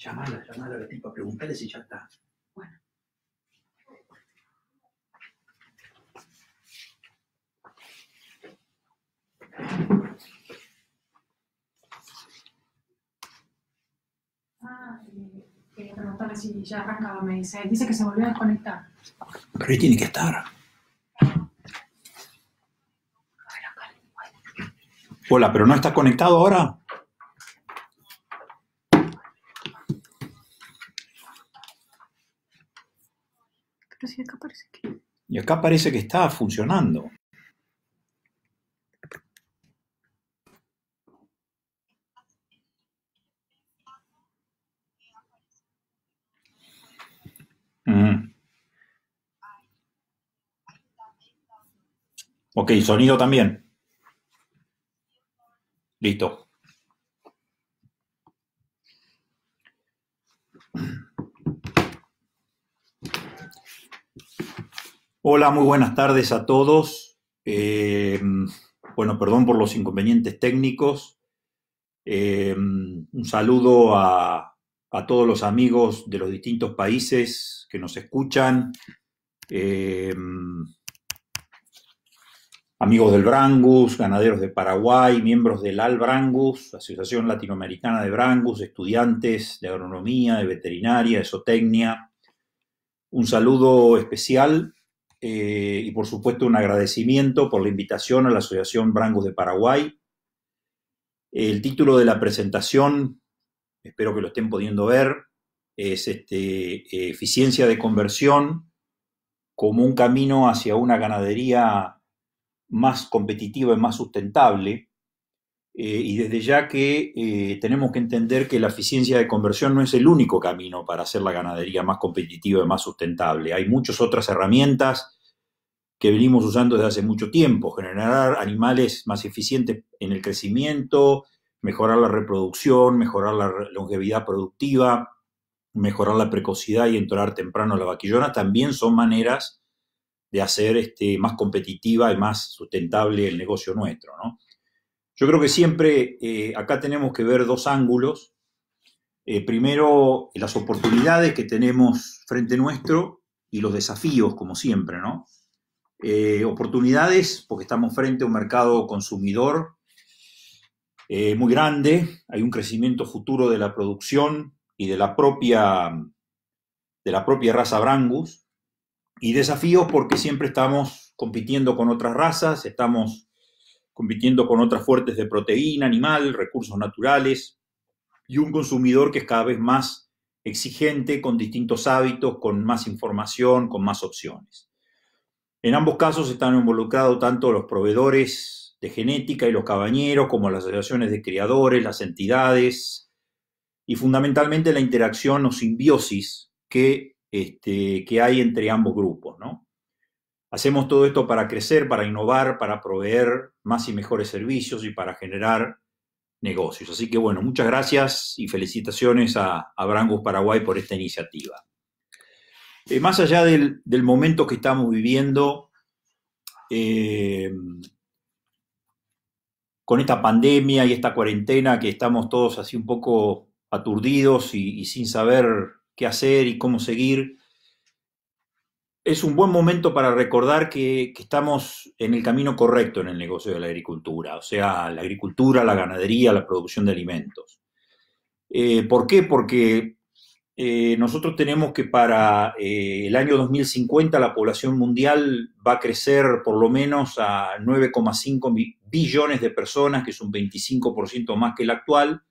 Llamala a la tipa, preguntale si ya está. Bueno. Quería preguntarle si ya arrancaba, me dice. Dice que se volvió a desconectar. Pero ahí tiene que estar. Hola, ¿pero no está conectado ahora? Pero si acá parece que... Y acá parece que está funcionando. Ok, sonido también. Listo. Hola, muy buenas tardes a todos. Bueno, perdón por los inconvenientes técnicos. Un saludo a todos los amigos de los distintos países que nos escuchan. Amigos del Brangus, ganaderos de Paraguay, miembros del Albrangus, Asociación Latinoamericana de Brangus, estudiantes de agronomía, de veterinaria, de zootecnia. Un saludo especial y por supuesto un agradecimiento por la invitación a la Asociación Brangus de Paraguay. El título de la presentación, espero que lo estén pudiendo ver, es eficiencia de conversión como un camino hacia una ganadería más competitiva y más sustentable, y desde ya que tenemos que entender que la eficiencia de conversión no es el único camino para hacer la ganadería más competitiva y más sustentable. Hay muchas otras herramientas que venimos usando desde hace mucho tiempo: generar animales más eficientes en el crecimiento, mejorar la reproducción, mejorar la longevidad productiva, mejorar la precocidad y entorar temprano la vaquillona. También son maneras de hacer más competitiva y más sustentable el negocio nuestro, ¿no? Yo creo que siempre acá tenemos que ver dos ángulos. Primero, las oportunidades que tenemos frente nuestro y los desafíos, como siempre, ¿no? Oportunidades porque estamos frente a un mercado consumidor muy grande, hay un crecimiento futuro de la producción y de la propia raza Brangus. Y desafíos porque siempre estamos compitiendo con otras razas, estamos compitiendo con otras fuentes de proteína animal, recursos naturales, y un consumidor que es cada vez más exigente, con distintos hábitos, con más información, con más opciones. En ambos casos están involucrados tanto los proveedores de genética y los cabañeros, como las asociaciones de criadores, las entidades, y fundamentalmente la interacción o simbiosis que hay entre ambos grupos, ¿no? Hacemos todo esto para crecer, para innovar, para proveer más y mejores servicios y para generar negocios. Así que bueno, muchas gracias y felicitaciones a Brangus Paraguay por esta iniciativa. Más allá del momento que estamos viviendo con esta pandemia y esta cuarentena, que estamos todos así un poco aturdidos y sin saber qué hacer y cómo seguir, es un buen momento para recordar que estamos en el camino correcto en el negocio de la agricultura, o sea, la agricultura, la ganadería, la producción de alimentos. ¿Por qué? Porque nosotros tenemos que para el año 2050 la población mundial va a crecer por lo menos a 9,5 billones de personas, que es un 25% más que el actual,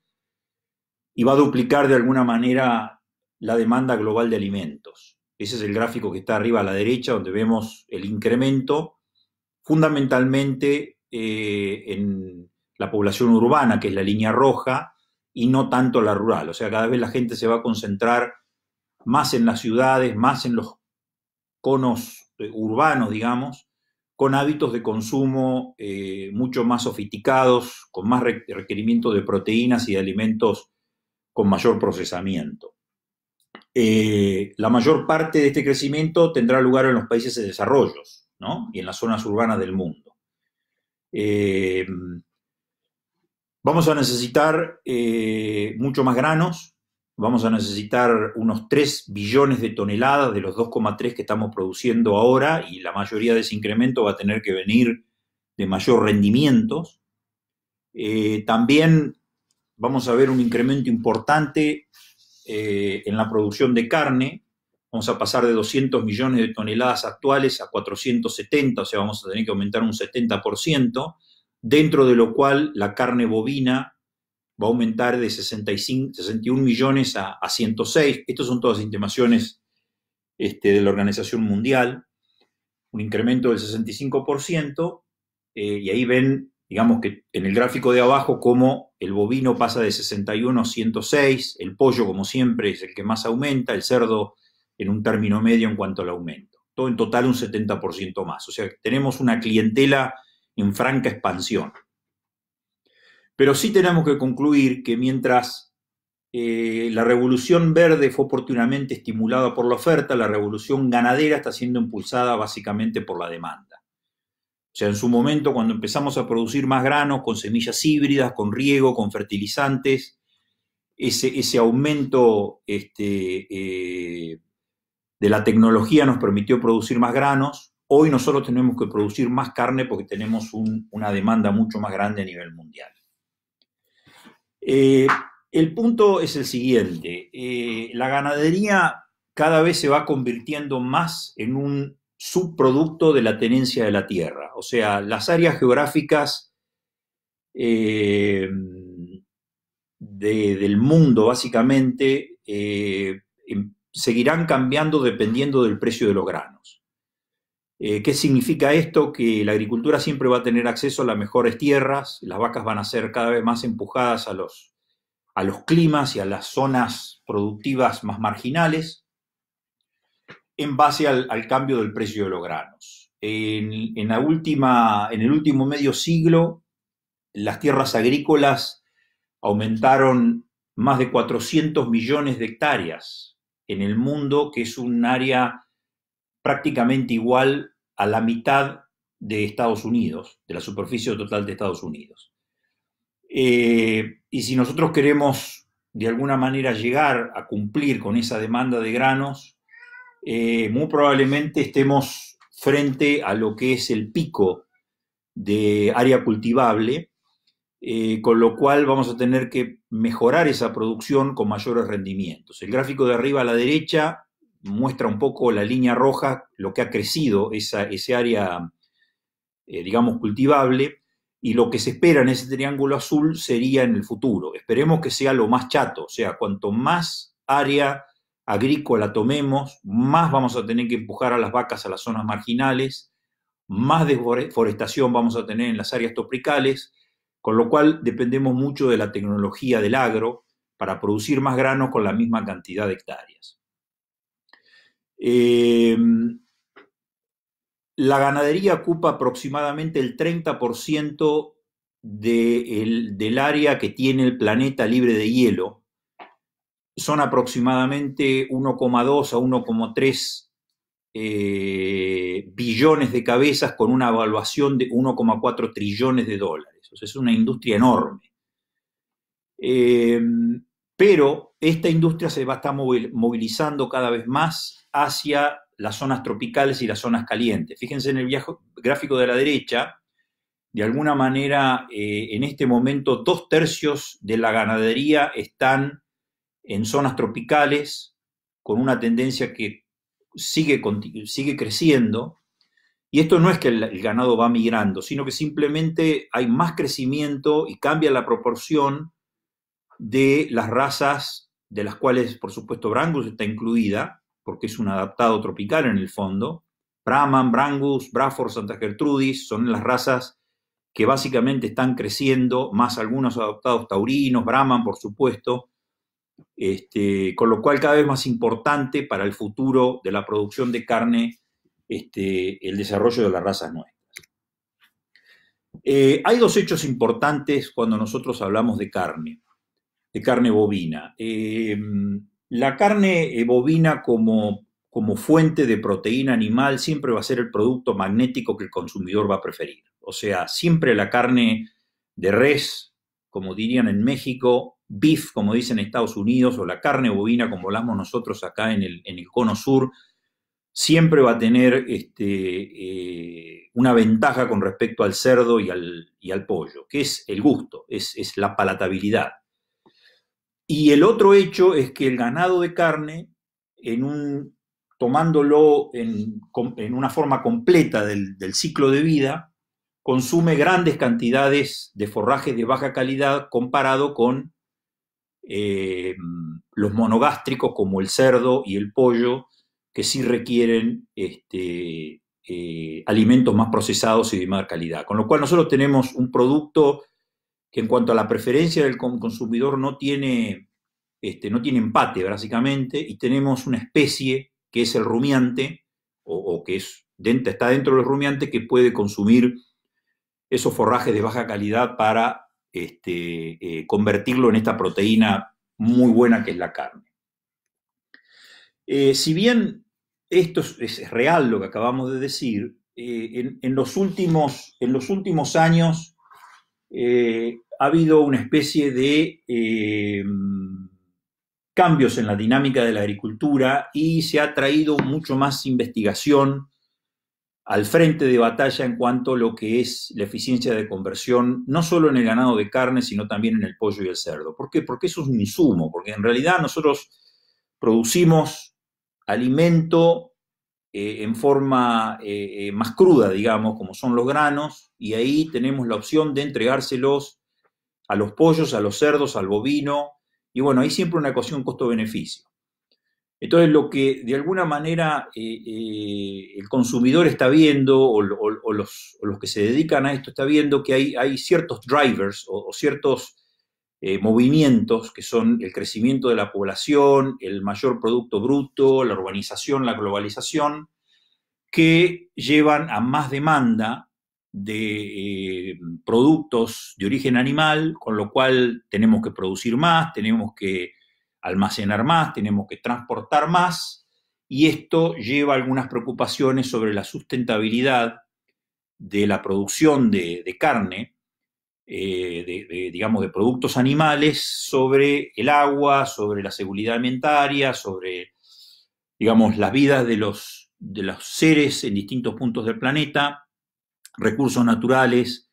y va a duplicar de alguna manera la demanda global de alimentos. Ese es el gráfico que está arriba a la derecha, donde vemos el incremento fundamentalmente en la población urbana, que es la línea roja, y no tanto la rural. O sea, cada vez la gente se va a concentrar más en las ciudades, más en los conos urbanos, digamos, con hábitos de consumo mucho más sofisticados, con más requerimiento de proteínas y de alimentos con mayor procesamiento. La mayor parte de este crecimiento tendrá lugar en los países de desarrollo, ¿no? Y en las zonas urbanas del mundo. Vamos a necesitar mucho más granos, vamos a necesitar unos 3 billones de toneladas de los 2,3 que estamos produciendo ahora, y la mayoría de ese incremento va a tener que venir de mayor rendimientos. También vamos a ver un incremento importante en la producción de carne. Vamos a pasar de 200 millones de toneladas actuales a 470, o sea, vamos a tener que aumentar un 70%, dentro de lo cual la carne bovina va a aumentar de 61 millones a 106. Estas son todas estimaciones de la Organización Mundial, un incremento del 65%, y ahí ven, digamos que en el gráfico de abajo, cómo el bovino pasa de 61 a 106, el pollo, como siempre, es el que más aumenta, el cerdo en un término medio en cuanto al aumento. Todo en total un 70% más. O sea, tenemos una clientela en franca expansión. Pero sí tenemos que concluir que mientras la revolución verde fue oportunamente estimulada por la oferta, la revolución ganadera está siendo impulsada básicamente por la demanda. O sea, en su momento, cuando empezamos a producir más granos con semillas híbridas, con riego, con fertilizantes, ese aumento de la tecnología nos permitió producir más granos. Hoy nosotros tenemos que producir más carne porque tenemos una demanda mucho más grande a nivel mundial. El punto es el siguiente. La ganadería cada vez se va convirtiendo más en un subproducto de la tenencia de la tierra. O sea, las áreas geográficas del mundo, básicamente, seguirán cambiando dependiendo del precio de los granos. ¿Qué significa esto? Que la agricultura siempre va a tener acceso a las mejores tierras, las vacas van a ser cada vez más empujadas a los climas y a las zonas productivas más marginales en base al cambio del precio de los granos. En el último medio siglo, las tierras agrícolas aumentaron más de 400 millones de hectáreas en el mundo, que es un área prácticamente igual a la mitad de Estados Unidos, de la superficie total de Estados Unidos. Y si nosotros queremos de alguna manera llegar a cumplir con esa demanda de granos, muy probablemente estemos frente a lo que es el pico de área cultivable, con lo cual vamos a tener que mejorar esa producción con mayores rendimientos. El gráfico de arriba a la derecha muestra un poco la línea roja, lo que ha crecido ese área, digamos, cultivable, y lo que se espera en ese triángulo azul sería en el futuro. Esperemos que sea lo más chato, o sea, cuanto más área agrícola tomemos, más vamos a tener que empujar a las vacas a las zonas marginales, más deforestación vamos a tener en las áreas tropicales, con lo cual dependemos mucho de la tecnología del agro para producir más granos con la misma cantidad de hectáreas. La ganadería ocupa aproximadamente el 30% del área que tiene el planeta libre de hielo. Son aproximadamente 1,2 a 1,3 billones de cabezas con una evaluación de 1,4 trillones de dólares. O sea, es una industria enorme. Pero esta industria se va a estar movilizando cada vez más hacia las zonas tropicales y las zonas calientes. Fíjense en el gráfico de la derecha, de alguna manera, en este momento, 2/3 de la ganadería están en zonas tropicales, con una tendencia que sigue creciendo. Y esto no es que el ganado va migrando, sino que simplemente hay más crecimiento y cambia la proporción de las razas, de las cuales, por supuesto, Brangus está incluida, porque es un adaptado tropical en el fondo. Brahman, Brangus, Braford, Santa Gertrudis son las razas que básicamente están creciendo, más algunos adaptados taurinos, Brahman, por supuesto, con lo cual cada vez más importante para el futuro de la producción de carne el desarrollo de las razas nuestras. Hay dos hechos importantes cuando nosotros hablamos de carne bovina. La carne bovina como fuente de proteína animal siempre va a ser el producto magnético que el consumidor va a preferir. O sea, siempre la carne de res, como dirían en México, beef, como dicen en Estados Unidos, o la carne bovina, como hablamos nosotros acá en el Cono Sur, siempre va a tener una ventaja con respecto al cerdo y al pollo, que es el gusto, es la palatabilidad. Y el otro hecho es que el ganado de carne, tomándolo en una forma completa del ciclo de vida, consume grandes cantidades de forrajes de baja calidad comparado con los monogástricos como el cerdo y el pollo, que sí requieren alimentos más procesados y de más calidad. Con lo cual nosotros tenemos un producto que en cuanto a la preferencia del consumidor no tiene empate, básicamente, y tenemos una especie que es el rumiante, o que está dentro del rumiante, que puede consumir esos forrajes de baja calidad para convertirlo en esta proteína muy buena que es la carne. Si bien esto es real lo que acabamos de decir, en los últimos años ha habido una especie de cambios en la dinámica de la agricultura y se ha traído mucho más investigación al frente de batalla en cuanto a lo que es la eficiencia de conversión, no solo en el ganado de carne, sino también en el pollo y el cerdo. ¿Por qué? Porque eso es un insumo, porque en realidad nosotros producimos alimento en forma más cruda, digamos, como son los granos, y ahí tenemos la opción de entregárselos a los pollos, a los cerdos, al bovino, y bueno, hay siempre una ecuación costo-beneficio. Entonces, lo que de alguna manera el consumidor está viendo, o los que se dedican a esto está viendo, que hay ciertos drivers o ciertos movimientos que son el crecimiento de la población, el mayor producto bruto, la urbanización, la globalización, que llevan a más demanda de productos de origen animal, con lo cual tenemos que producir más, tenemos que almacenar más, tenemos que transportar más, y esto lleva algunas preocupaciones sobre la sustentabilidad de la producción de carne, digamos, de productos animales, sobre el agua, sobre la seguridad alimentaria, sobre, digamos, las vidas de los seres en distintos puntos del planeta, recursos naturales,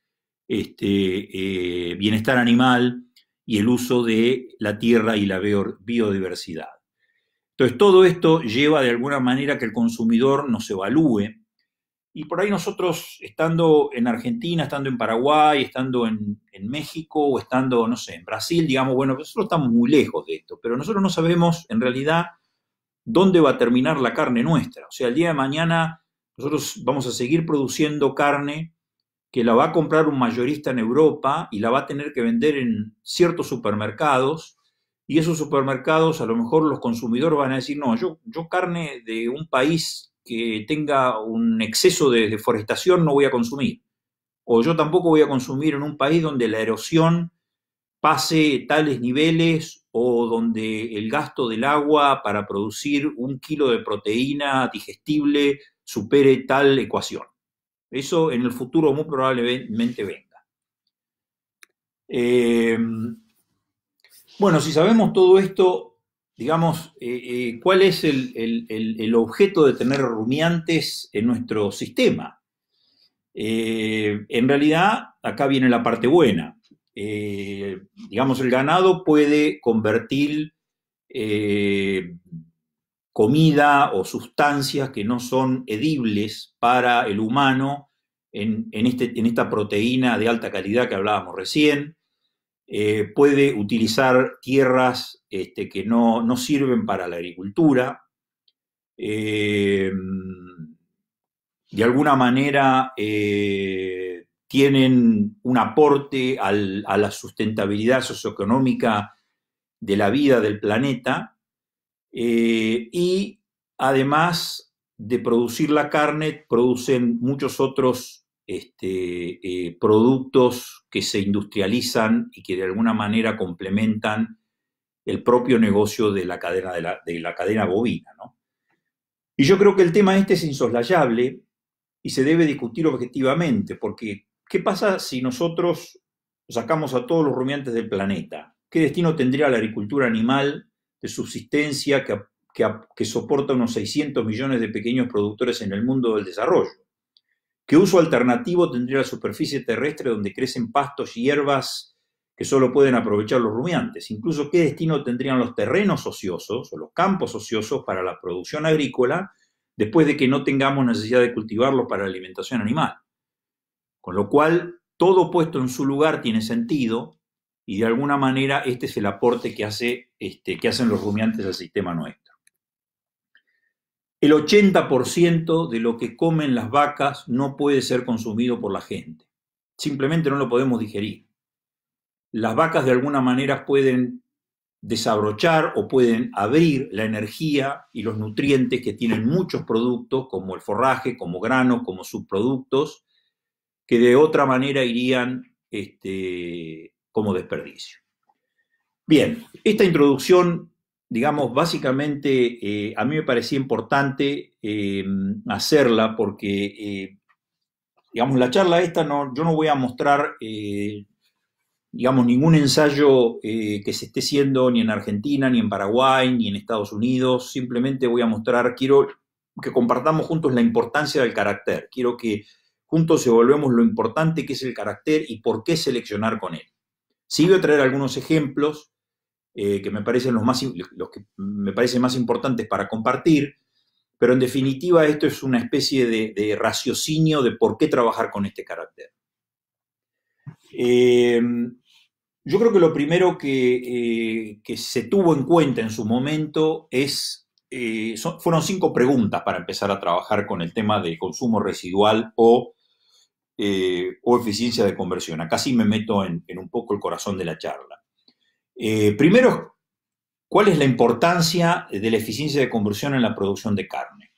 bienestar animal y el uso de la tierra y la biodiversidad. Entonces, todo esto lleva de alguna manera que el consumidor nos evalúe, y por ahí nosotros, estando en Argentina, estando en Paraguay, estando en México o estando, no sé, en Brasil, digamos, bueno, nosotros estamos muy lejos de esto, pero nosotros no sabemos en realidad dónde va a terminar la carne nuestra. O sea, el día de mañana nosotros vamos a seguir produciendo carne que la va a comprar un mayorista en Europa y la va a tener que vender en ciertos supermercados, y esos supermercados, a lo mejor los consumidores van a decir, no, yo carne de un país que tenga un exceso de deforestación no voy a consumir. O yo tampoco voy a consumir en un país donde la erosión pase tales niveles o donde el gasto del agua para producir 1 kilo de proteína digestible supere tal ecuación. Eso en el futuro muy probablemente venga. Bueno, si sabemos todo esto, digamos, ¿cuál es el objeto de tener rumiantes en nuestro sistema? En realidad, acá viene la parte buena. Digamos, el ganado puede convertir comida o sustancias que no son edibles para el humano en esta proteína de alta calidad que hablábamos recién. Puede utilizar tierras que no sirven para la agricultura. De alguna manera tienen un aporte a la sustentabilidad socioeconómica de la vida del planeta, y además de producir la carne, producen muchos otros productos que se industrializan y que de alguna manera complementan el propio negocio de la cadena bovina, ¿no? Y yo creo que el tema es insoslayable y se debe discutir objetivamente, porque ¿qué pasa si nosotros sacamos a todos los rumiantes del planeta ¿Qué destino tendría la agricultura animal de subsistencia que soporta unos 600 millones de pequeños productores en el mundo del desarrollo? ¿Qué uso alternativo tendría la superficie terrestre donde crecen pastos y hierbas que solo pueden aprovechar los rumiantes? Incluso, ¿qué destino tendrían los terrenos ociosos o los campos ociosos para la producción agrícola después de que no tengamos necesidad de cultivarlos para la alimentación animal? Con lo cual, todo puesto en su lugar tiene sentido y de alguna manera este es el aporte que hacen los rumiantes al sistema nuestro. El 80% de lo que comen las vacas no puede ser consumido por la gente. Simplemente no lo podemos digerir. Las vacas de alguna manera pueden desabrochar o pueden abrir la energía y los nutrientes que tienen muchos productos, como el forraje, como grano, como subproductos, que de otra manera irían como desperdicio. Bien, esta introducción, digamos, básicamente a mí me parecía importante hacerla porque, digamos, la charla esta yo no voy a mostrar, digamos, ningún ensayo que se esté haciendo ni en Argentina, ni en Paraguay, ni en Estados Unidos. Simplemente voy a mostrar, quiero que compartamos juntos la importancia del carácter. Quiero que juntos evaluemos lo importante que es el carácter y por qué seleccionar con él. Sí voy a traer algunos ejemplos que me parecen los que me parecen más importantes para compartir, pero en definitiva esto es una especie de raciocinio de por qué trabajar con este carácter. Yo creo que lo primero que se tuvo en cuenta en su momento fueron 5 preguntas para empezar a trabajar con el tema de consumo residual o eficiencia de conversión. Acá sí me meto en un poco el corazón de la charla. Primero, ¿cuál es la importancia de la eficiencia de conversión en la producción de carne?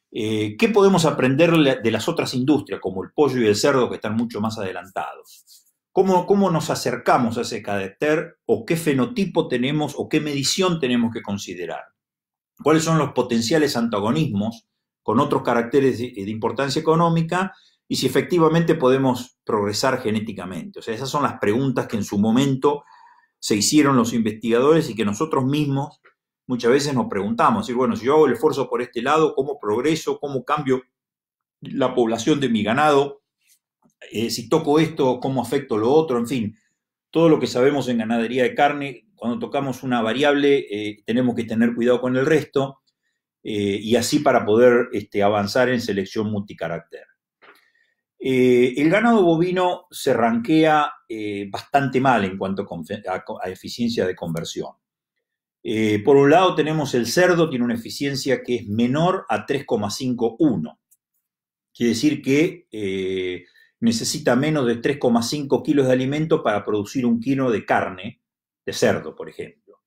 ¿Qué podemos aprender de las otras industrias, como el pollo y el cerdo, que están mucho más adelantados? ¿Cómo nos acercamos a ese carácter o qué fenotipo tenemos o qué medición tenemos que considerar? ¿Cuáles son los potenciales antagonismos con otros caracteres de importancia económica y si efectivamente podemos progresar genéticamente? O sea, esas son las preguntas que en su momento se hicieron los investigadores y que nosotros mismos muchas veces nos preguntamos. Es decir, bueno, si yo hago el esfuerzo por este lado, ¿cómo progreso? ¿Cómo cambio la población de mi ganado? Si toco esto, ¿cómo afecto lo otro? En fin, todo lo que sabemos en ganadería de carne, cuando tocamos una variable, tenemos que tener cuidado con el resto y así para poder avanzar en selección multicarácter. El ganado bovino se rankea bastante mal en cuanto a eficiencia de conversión. Por un lado tenemos el cerdo, tiene una eficiencia que es menor a 3,51. Quiere decir que necesita menos de 3,5 kilos de alimento para producir 1 kilo de carne de cerdo, por ejemplo.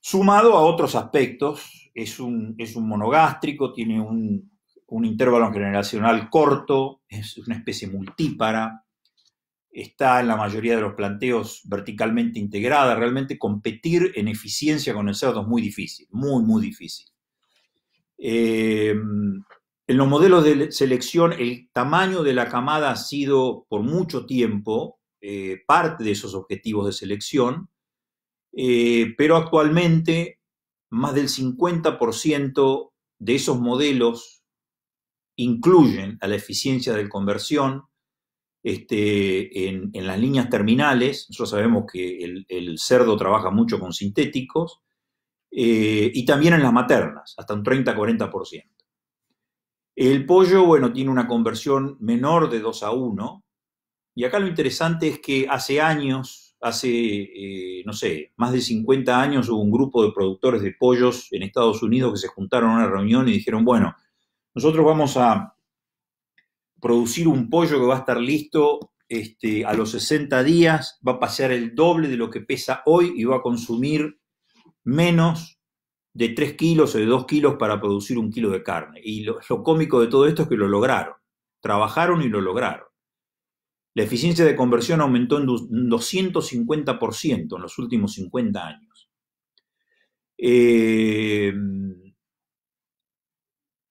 Sumado a otros aspectos, es un monogástrico, tiene un intervalo generacional corto, es una especie multípara, está en la mayoría de los planteos verticalmente integrada. Realmente competir en eficiencia con el cerdo es muy difícil, muy, muy difícil. En los modelos de selección, el tamaño de la camada ha sido por mucho tiempo parte de esos objetivos de selección, pero actualmente más del 50% de esos modelos incluyen a la eficiencia de conversión en las líneas terminales. Nosotros sabemos que el cerdo trabaja mucho con sintéticos y también en las maternas, hasta un 30-40%. El pollo, bueno, tiene una conversión menor de 2:1, y acá lo interesante es que hace años, no sé, más de 50 años, hubo un grupo de productores de pollos en Estados Unidos que se juntaron a una reunión y dijeron, bueno, nosotros vamos a producir un pollo que va a estar listo a los 60 días, va a pasar el doble de lo que pesa hoy y va a consumir menos de 3 kilos o de 2 kilos para producir 1 kilo de carne. Y lo cómico de todo esto es que lo lograron. Trabajaron y lo lograron. La eficiencia de conversión aumentó en 250% en los últimos 50 años.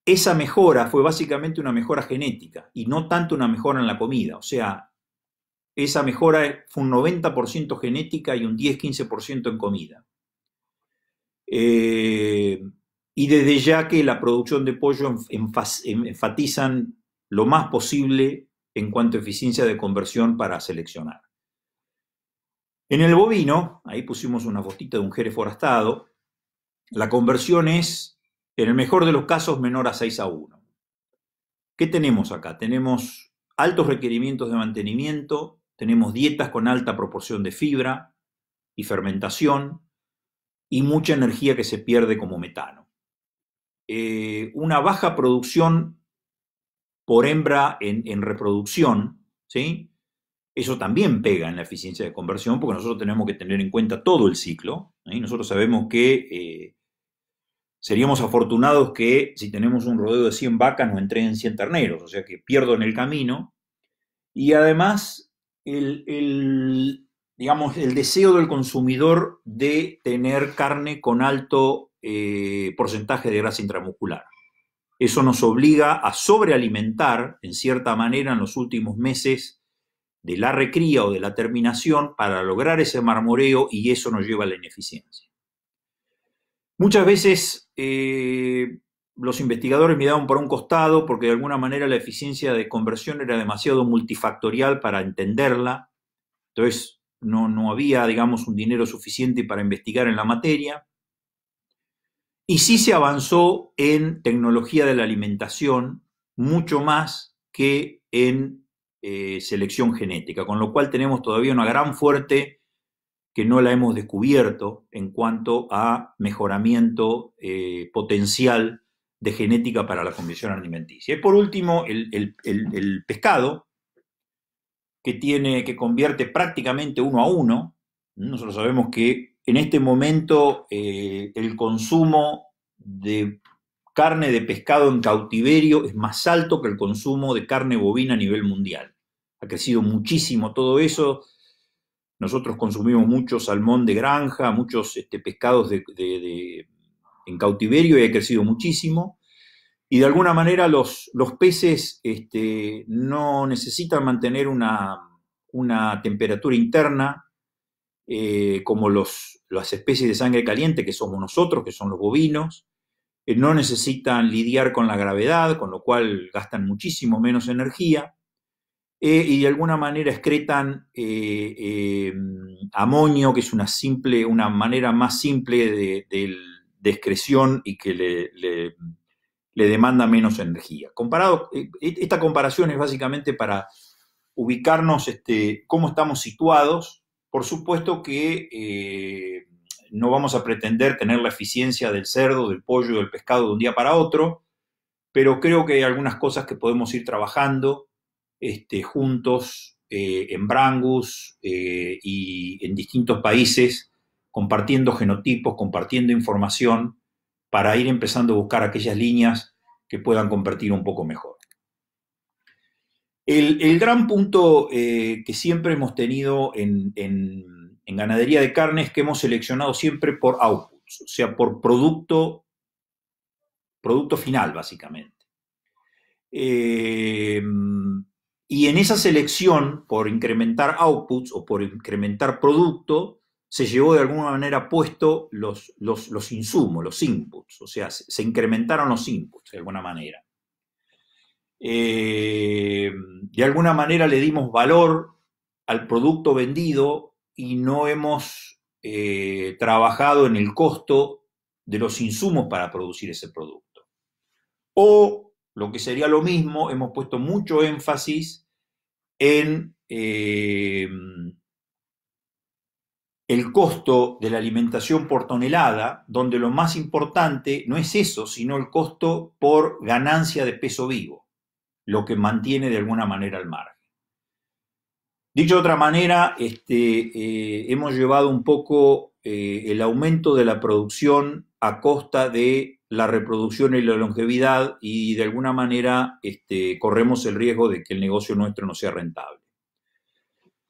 Esa mejora fue básicamente una mejora genética y no tanto una mejora en la comida. O sea, esa mejora fue un 90% genética y un 10-15% en comida. Y desde ya que la producción de pollo enfatizan lo más posible en cuanto a eficiencia de conversión para seleccionar. En el bovino, ahí pusimos una fotita de un jerez forastado, la conversión es, en el mejor de los casos, menor a 6:1. ¿Qué tenemos acá? Tenemos altos requerimientos de mantenimiento, tenemos dietas con alta proporción de fibra y fermentación y mucha energía que se pierde como metano. Una baja producción por hembra en reproducción, ¿sí? Eso también pega en la eficiencia de conversión porque nosotros tenemos que tener en cuenta todo el ciclo. Nosotros sabemos que seríamos afortunados que si tenemos un rodeo de 100 vacas nos entreguen 100 terneros, o sea que pierdo en el camino. Y además digamos, el deseo del consumidor de tener carne con alto porcentaje de grasa intramuscular. Eso nos obliga a sobrealimentar, en cierta manera, en los últimos meses de la recría o de la terminación para lograr ese marmoreo y eso nos lleva a la ineficiencia. Muchas veces los investigadores miraban por un costado porque de alguna manera la eficiencia de conversión era demasiado multifactorial para entenderla, entonces no había, digamos, un dinero suficiente para investigar en la materia. Y sí se avanzó en tecnología de la alimentación mucho más que en selección genética, con lo cual tenemos todavía una gran fuerte que no la hemos descubierto en cuanto a mejoramiento potencial de genética para la conversión alimenticia. Y por último, el pescado, que convierte prácticamente 1:1. Nosotros sabemos que en este momento el consumo de carne de pescado en cautiverio es más alto que el consumo de carne bovina a nivel mundial. Ha crecido muchísimo todo eso. Nosotros consumimos mucho salmón de granja, muchos pescados en cautiverio y ha crecido muchísimo. Y de alguna manera los peces no necesitan mantener una temperatura interna como las especies de sangre caliente que somos nosotros, que son los bovinos. No necesitan lidiar con la gravedad, con lo cual gastan muchísimo menos energía. Y de alguna manera excretan amonio, que es una manera más simple de excreción y que le demanda menos energía. Esta comparación es básicamente para ubicarnos cómo estamos situados. Por supuesto que no vamos a pretender tener la eficiencia del cerdo, del pollo, del pescado de un día para otro, pero creo que hay algunas cosas que podemos ir trabajando juntos en Brangus y en distintos países, compartiendo genotipos, compartiendo información, para ir empezando a buscar aquellas líneas que puedan convertir un poco mejor. El gran punto que siempre hemos tenido en ganadería de carne es que hemos seleccionado siempre por outputs, o sea, por producto final, básicamente. Y en esa selección, por incrementar outputs o por incrementar producto, se llevó de alguna manera puesto los insumos, los inputs, o sea, se incrementaron los inputs de alguna manera. De alguna manera le dimos valor al producto vendido y no hemos trabajado en el costo de los insumos para producir ese producto. O, lo que sería lo mismo, hemos puesto mucho énfasis en el costo de la alimentación por tonelada, donde lo más importante no es eso, sino el costo por ganancia de peso vivo, lo que mantiene de alguna manera el margen. Dicho de otra manera, hemos llevado un poco el aumento de la producción a costa de la reproducción y la longevidad y de alguna manera corremos el riesgo de que el negocio nuestro no sea rentable.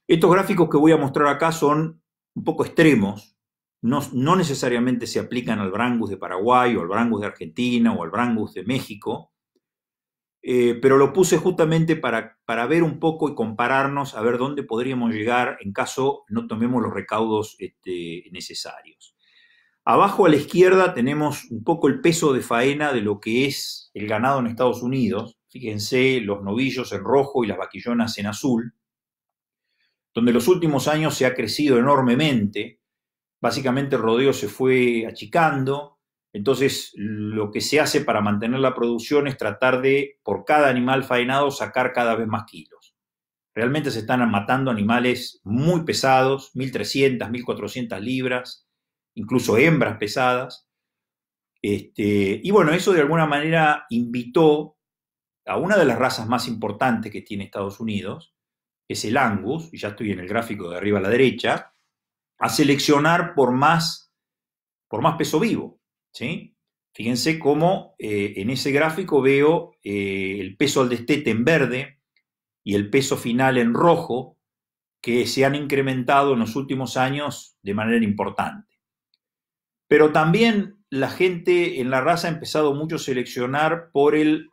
Estos gráficos que voy a mostrar acá son un poco extremos, no necesariamente se aplican al Brangus de Paraguay o al Brangus de Argentina o al Brangus de México, pero lo puse justamente para ver un poco y compararnos, a ver dónde podríamos llegar en caso no tomemos los recaudos necesarios. Abajo a la izquierda tenemos un poco el peso de faena de lo que es el ganado en Estados Unidos. Fíjense los novillos en rojo y las vaquillonas en azul, donde en los últimos años se ha crecido enormemente. Básicamente el rodeo se fue achicando, entonces lo que se hace para mantener la producción es tratar de, por cada animal faenado, sacar cada vez más kilos. Realmente se están matando animales muy pesados, 1.300, 1.400 libras, incluso hembras pesadas. Y bueno, eso de alguna manera invitó a una de las razas más importantes que tiene Estados Unidos, que es el Angus, y ya estoy en el gráfico de arriba a la derecha, a seleccionar por más peso vivo, ¿sí? Fíjense cómo en ese gráfico veo el peso al destete en verde y el peso final en rojo, que se han incrementado en los últimos años de manera importante. Pero también la gente en la raza ha empezado mucho a seleccionar por el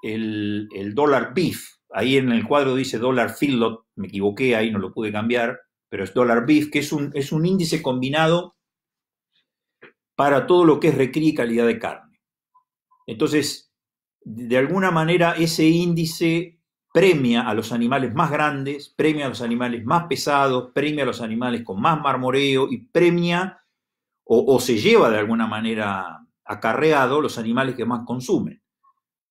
dólar beef. Ahí en el cuadro dice dólar feedlot, me equivoqué, ahí no lo pude cambiar, pero es dólar beef, que es un índice combinado para todo lo que es recría y calidad de carne. Entonces, de alguna manera ese índice premia a los animales más grandes, premia a los animales más pesados, premia a los animales con más marmoreo y premia o se lleva de alguna manera acarreado los animales que más consumen.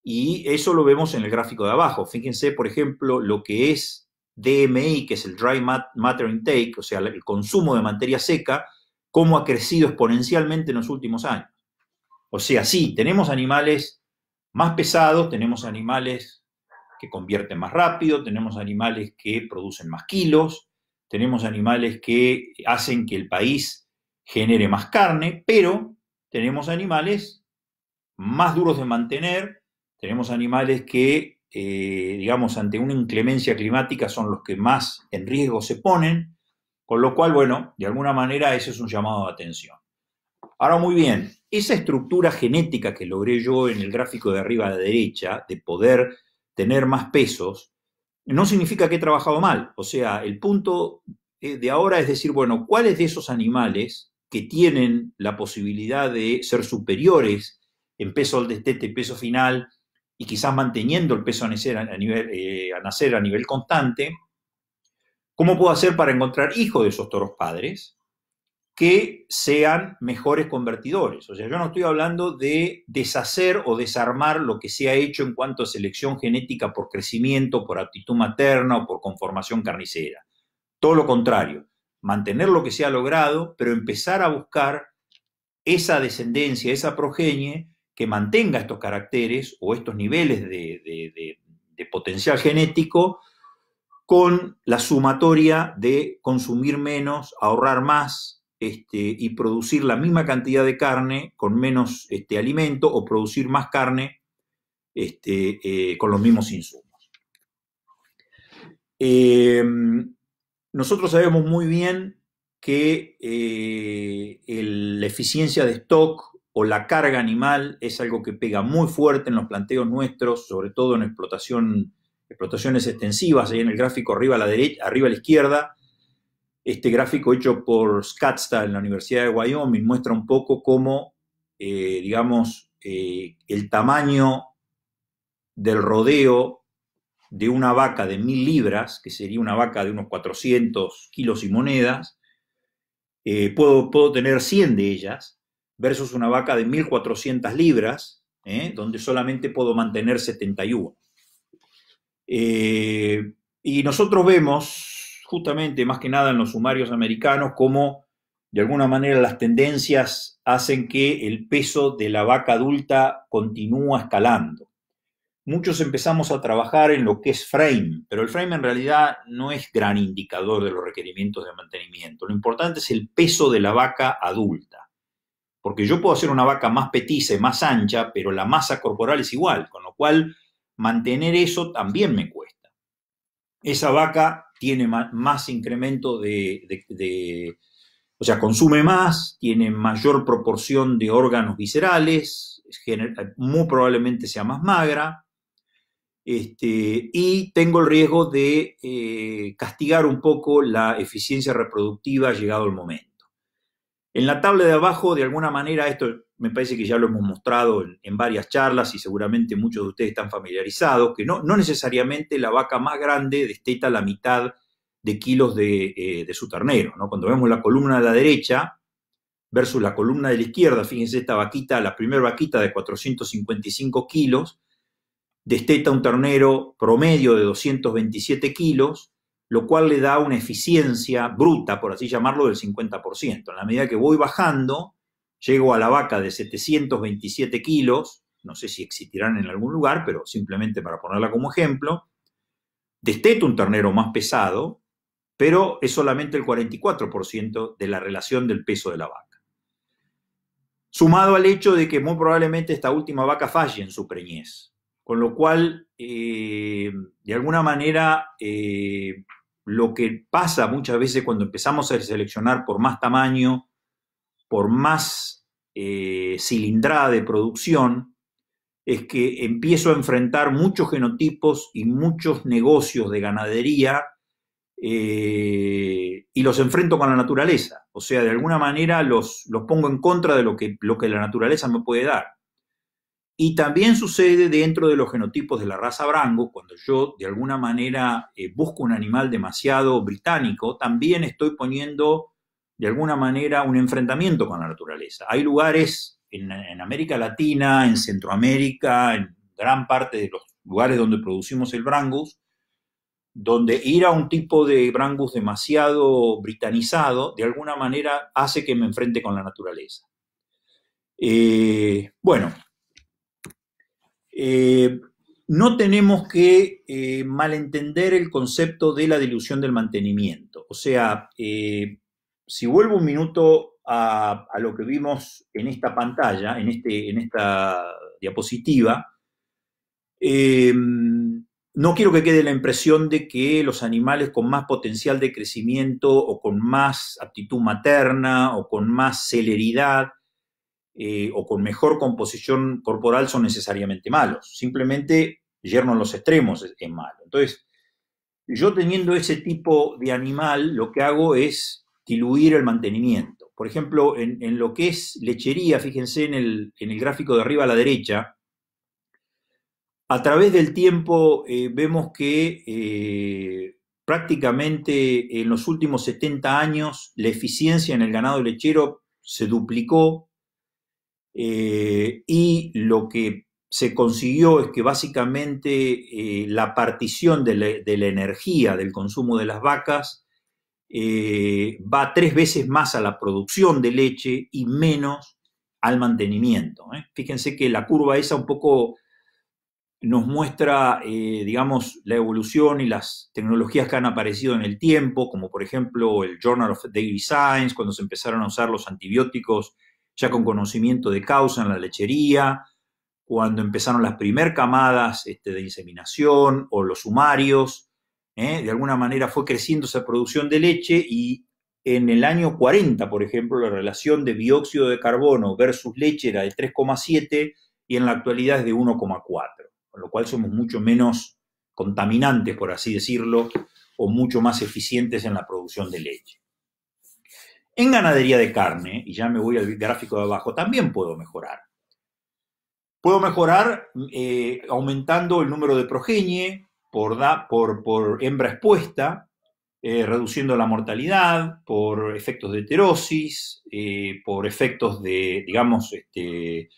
Y eso lo vemos en el gráfico de abajo. Fíjense, por ejemplo, lo que es DMI, que es el Dry Matter Intake, o sea, el consumo de materia seca, cómo ha crecido exponencialmente en los últimos años. O sea, sí, tenemos animales más pesados, tenemos animales que convierten más rápido, tenemos animales que producen más kilos, tenemos animales que hacen que el país genere más carne, pero tenemos animales más duros de mantener, tenemos animales que, digamos, ante una inclemencia climática son los que más en riesgo se ponen, con lo cual, bueno, de alguna manera ese es un llamado de atención. Ahora, muy bien, esa estructura genética que logré yo en el gráfico de arriba a la derecha, de poder tener más pesos, no significa que he trabajado mal. O sea, el punto de ahora es decir, bueno, ¿cuáles de esos animales que tienen la posibilidad de ser superiores en peso al destete, peso final, y quizás manteniendo el peso a nacer a nivel constante, cómo puedo hacer para encontrar hijos de esos toros padres que sean mejores convertidores? O sea, yo no estoy hablando de deshacer o desarmar lo que se ha hecho en cuanto a selección genética por crecimiento, por aptitud materna o por conformación carnicera. Todo lo contrario, mantener lo que se ha logrado, pero empezar a buscar esa descendencia, esa progenie que mantenga estos caracteres o estos niveles de potencial genético con la sumatoria de consumir menos, ahorrar más y producir la misma cantidad de carne con menos alimento o producir más carne con los mismos insumos. Nosotros sabemos muy bien que la eficiencia de stock o la carga animal es algo que pega muy fuerte en los planteos nuestros, sobre todo en explotaciones extensivas. Ahí en el gráfico arriba a la derecha, arriba a la izquierda, este gráfico hecho por Scottsdale en la Universidad de Wyoming muestra un poco cómo, digamos, el tamaño del rodeo de una vaca de 1.000 libras, que sería una vaca de unos 400 kilos y monedas, puedo tener 100 de ellas, versus una vaca de 1.400 libras, donde solamente puedo mantener 71. Y nosotros vemos, justamente, más que nada en los sumarios americanos, cómo de alguna manera las tendencias hacen que el peso de la vaca adulta continúa escalando. Muchos empezamos a trabajar en lo que es frame, pero el frame en realidad no es gran indicador de los requerimientos de mantenimiento. Lo importante es el peso de la vaca adulta, porque yo puedo hacer una vaca más petiza y más ancha, pero la masa corporal es igual, con lo cual mantener eso también me cuesta. Esa vaca tiene más incremento o sea, consume más, tiene mayor proporción de órganos viscerales, muy probablemente sea más magra, y tengo el riesgo de castigar un poco la eficiencia reproductiva llegado el momento. En la tabla de abajo, de alguna manera, esto me parece que ya lo hemos mostrado en varias charlas y seguramente muchos de ustedes están familiarizados, que no necesariamente la vaca más grande desteta la mitad de kilos de su ternero, ¿no? Cuando vemos la columna de la derecha versus la columna de la izquierda, fíjense esta vaquita, la primera vaquita de 455 kilos, desteta un ternero promedio de 227 kilos, lo cual le da una eficiencia bruta, por así llamarlo, del 50%. En la medida que voy bajando, llego a la vaca de 727 kilos, no sé si existirán en algún lugar, pero simplemente para ponerla como ejemplo, desteto un ternero más pesado, pero es solamente el 44% de la relación del peso de la vaca. Sumado al hecho de que muy probablemente esta última vaca falle en su preñez, con lo cual, de alguna manera, lo que pasa muchas veces cuando empezamos a seleccionar por más tamaño, por más cilindrada de producción, es que empiezo a enfrentar muchos genotipos y muchos negocios de ganadería y los enfrento con la naturaleza. O sea, de alguna manera los pongo en contra de lo que la naturaleza me puede dar. Y también sucede dentro de los genotipos de la raza Brangus, cuando yo de alguna manera busco un animal demasiado británico, también estoy poniendo de alguna manera un enfrentamiento con la naturaleza. Hay lugares en América Latina, en Centroamérica, en gran parte de los lugares donde producimos el Brangus, donde ir a un tipo de Brangus demasiado britanizado, de alguna manera hace que me enfrente con la naturaleza. Bueno, no tenemos que malentender el concepto de la dilución del mantenimiento. O sea, si vuelvo un minuto a lo que vimos en esta pantalla, en esta diapositiva, no quiero que quede la impresión de que los animales con más potencial de crecimiento o con más aptitud materna o con más celeridad o con mejor composición corporal son necesariamente malos. Simplemente yerno en los extremos es malo. Entonces, yo teniendo ese tipo de animal, lo que hago es diluir el mantenimiento. Por ejemplo, en lo que es lechería, fíjense en el gráfico de arriba a la derecha, a través del tiempo vemos que prácticamente en los últimos 70 años la eficiencia en el ganado lechero se duplicó y lo que se consiguió es que básicamente la partición de la energía del consumo de las vacas va 3 veces más a la producción de leche y menos al mantenimiento. Fíjense que la curva esa un poco nos muestra, digamos, la evolución y las tecnologías que han aparecido en el tiempo, como por ejemplo el Journal of Daily Science, cuando se empezaron a usar los antibióticos ya con conocimiento de causa en la lechería, cuando empezaron las primeras camadas de inseminación o los sumarios, de alguna manera fue creciendo esa producción de leche y en el año 40, por ejemplo, la relación de dióxido de carbono versus leche era de 3,7 y en la actualidad es de 1,4, con lo cual somos mucho menos contaminantes, por así decirlo, o mucho más eficientes en la producción de leche. En ganadería de carne, y ya me voy al gráfico de abajo, también puedo mejorar. Puedo mejorar aumentando el número de progenie por hembra expuesta, reduciendo la mortalidad, por efectos de heterosis, por efectos de, digamos, de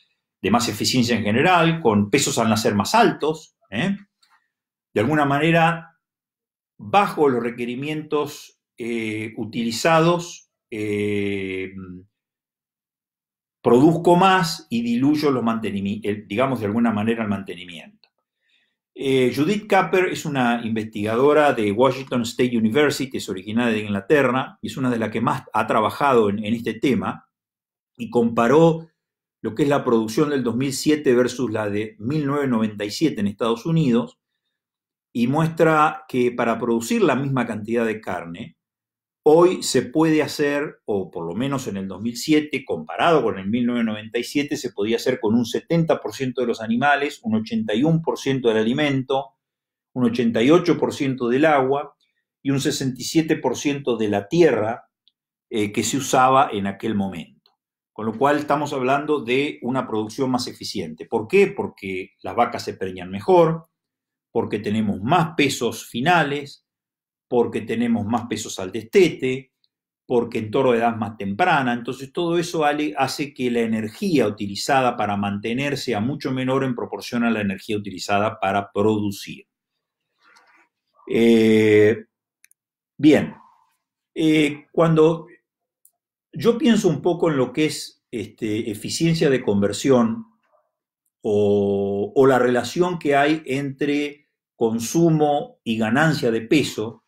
más eficiencia en general, con pesos al nacer más altos. De alguna manera, bajo los requerimientos utilizados, produzco más y diluyo los digamos de alguna manera el mantenimiento. Judith Capper es una investigadora de Washington State University, es originaria de Inglaterra y es una de las que más ha trabajado en este tema y comparó lo que es la producción del 2007 versus la de 1997 en Estados Unidos y muestra que para producir la misma cantidad de carne, hoy se puede hacer, o por lo menos en el 2007, comparado con el 1997, se podía hacer con un 70% de los animales, un 81% del alimento, un 88% del agua y un 67% de la tierra que se usaba en aquel momento. Con lo cual estamos hablando de una producción más eficiente. ¿Por qué? Porque las vacas se preñan mejor, porque tenemos más pesos finales, porque tenemos más pesos al destete, porque en toro de edad más temprana. Entonces todo eso hace que la energía utilizada para mantener sea mucho menor en proporción a la energía utilizada para producir. Bien, cuando yo pienso un poco en lo que es eficiencia de conversión o la relación que hay entre consumo y ganancia de peso,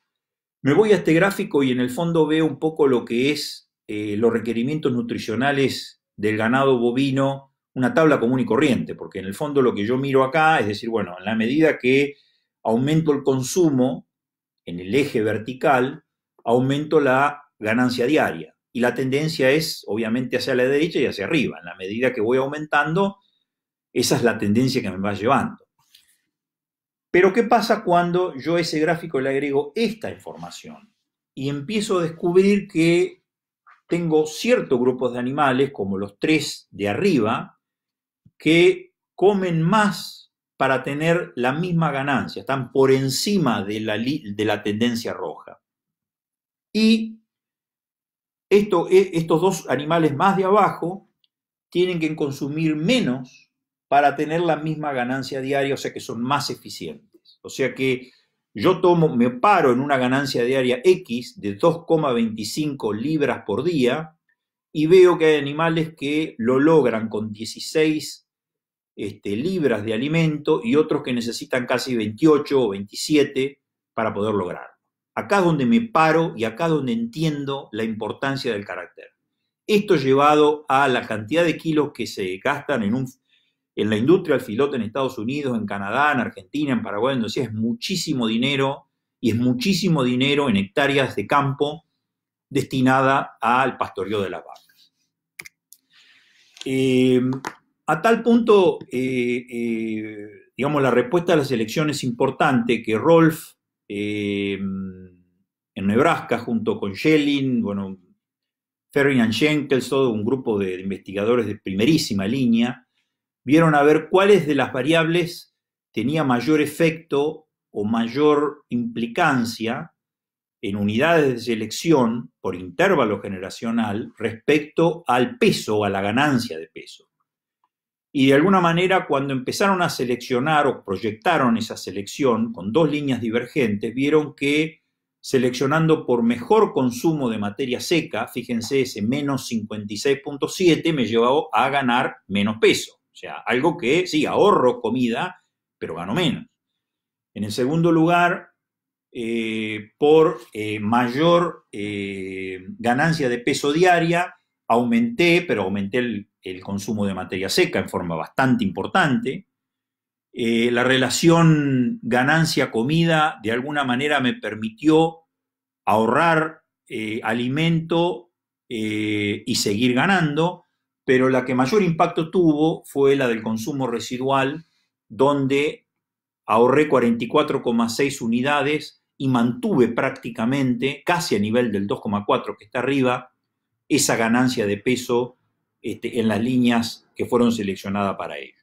me voy a este gráfico y en el fondo veo un poco lo que es los requerimientos nutricionales del ganado bovino, una tabla común y corriente, porque en el fondo lo que yo miro acá es decir, bueno, en la medida que aumento el consumo en el eje vertical, aumento la ganancia diaria. Y la tendencia es, obviamente, hacia la derecha y hacia arriba. En la medida que voy aumentando, esa es la tendencia que me va llevando. Pero ¿qué pasa cuando yo a ese gráfico le agrego esta información? Y empiezo a descubrir que tengo ciertos grupos de animales, como los 3 de arriba, que comen más para tener la misma ganancia, están por encima de la tendencia roja. Y estos 2 animales más de abajo tienen que consumir menos para tener la misma ganancia diaria, o sea que son más eficientes. O sea que yo me paro en una ganancia diaria X de 2,25 libras por día y veo que hay animales que lo logran con 16 libras de alimento y otros que necesitan casi 28 o 27 para poder lograrlo. Acá es donde me paro y acá es donde entiendo la importancia del carácter. Esto llevado a la cantidad de kilos que se gastan en la industria del filote en Estados Unidos, en Canadá, en Argentina, en Paraguay, donde decía, es muchísimo dinero y es muchísimo dinero en hectáreas de campo destinada al pastoreo de las vacas. A tal punto, digamos, la respuesta a la selección es importante que Rolf en Nebraska, junto con Schelling, bueno, Ferdinand Schenkels, todo un grupo de investigadores de primerísima línea, vieron a ver cuáles de las variables tenía mayor efecto o mayor implicancia en unidades de selección por intervalo generacional respecto al peso o a la ganancia de peso. Y de alguna manera, cuando empezaron a seleccionar o proyectaron esa selección con 2 líneas divergentes, vieron que seleccionando por mejor consumo de materia seca, fíjense, ese menos 56.7 me llevó a ganar menos peso. O sea, algo que, sí, ahorro comida, pero gano menos. En el segundo lugar, por mayor ganancia de peso diaria, aumenté el consumo de materia seca en forma bastante importante. La relación ganancia-comida de alguna manera me permitió ahorrar alimento y seguir ganando, pero la que mayor impacto tuvo fue la del consumo residual, donde ahorré 44,6 unidades y mantuve prácticamente, casi a nivel del 2,4 que está arriba, esa ganancia de peso en las líneas que fueron seleccionadas para ello.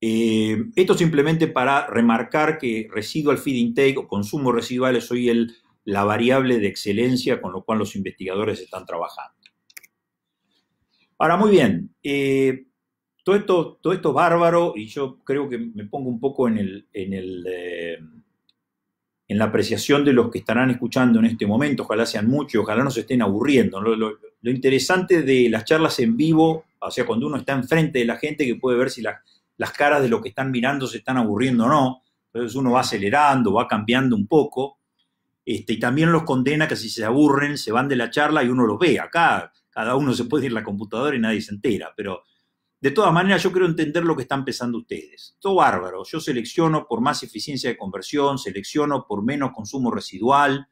Esto simplemente para remarcar que residual feed intake o consumo residual es hoy la variable de excelencia con lo cual los investigadores están trabajando. Ahora, muy bien, todo esto es bárbaro y yo creo que me pongo un poco en la apreciación de los que estarán escuchando en este momento, ojalá sean muchos, ojalá no se estén aburriendo. Lo interesante de las charlas en vivo, o sea, cuando uno está enfrente de la gente que puede ver si las caras de los que están mirando se están aburriendo o no, entonces uno va acelerando, va cambiando un poco, y también los condena que si se aburren, se van de la charla y uno los ve. Acá cada uno se puede ir a la computadora y nadie se entera, pero de todas maneras yo quiero entender lo que están pensando ustedes. Todo bárbaro, yo selecciono por más eficiencia de conversión, selecciono por menos consumo residual,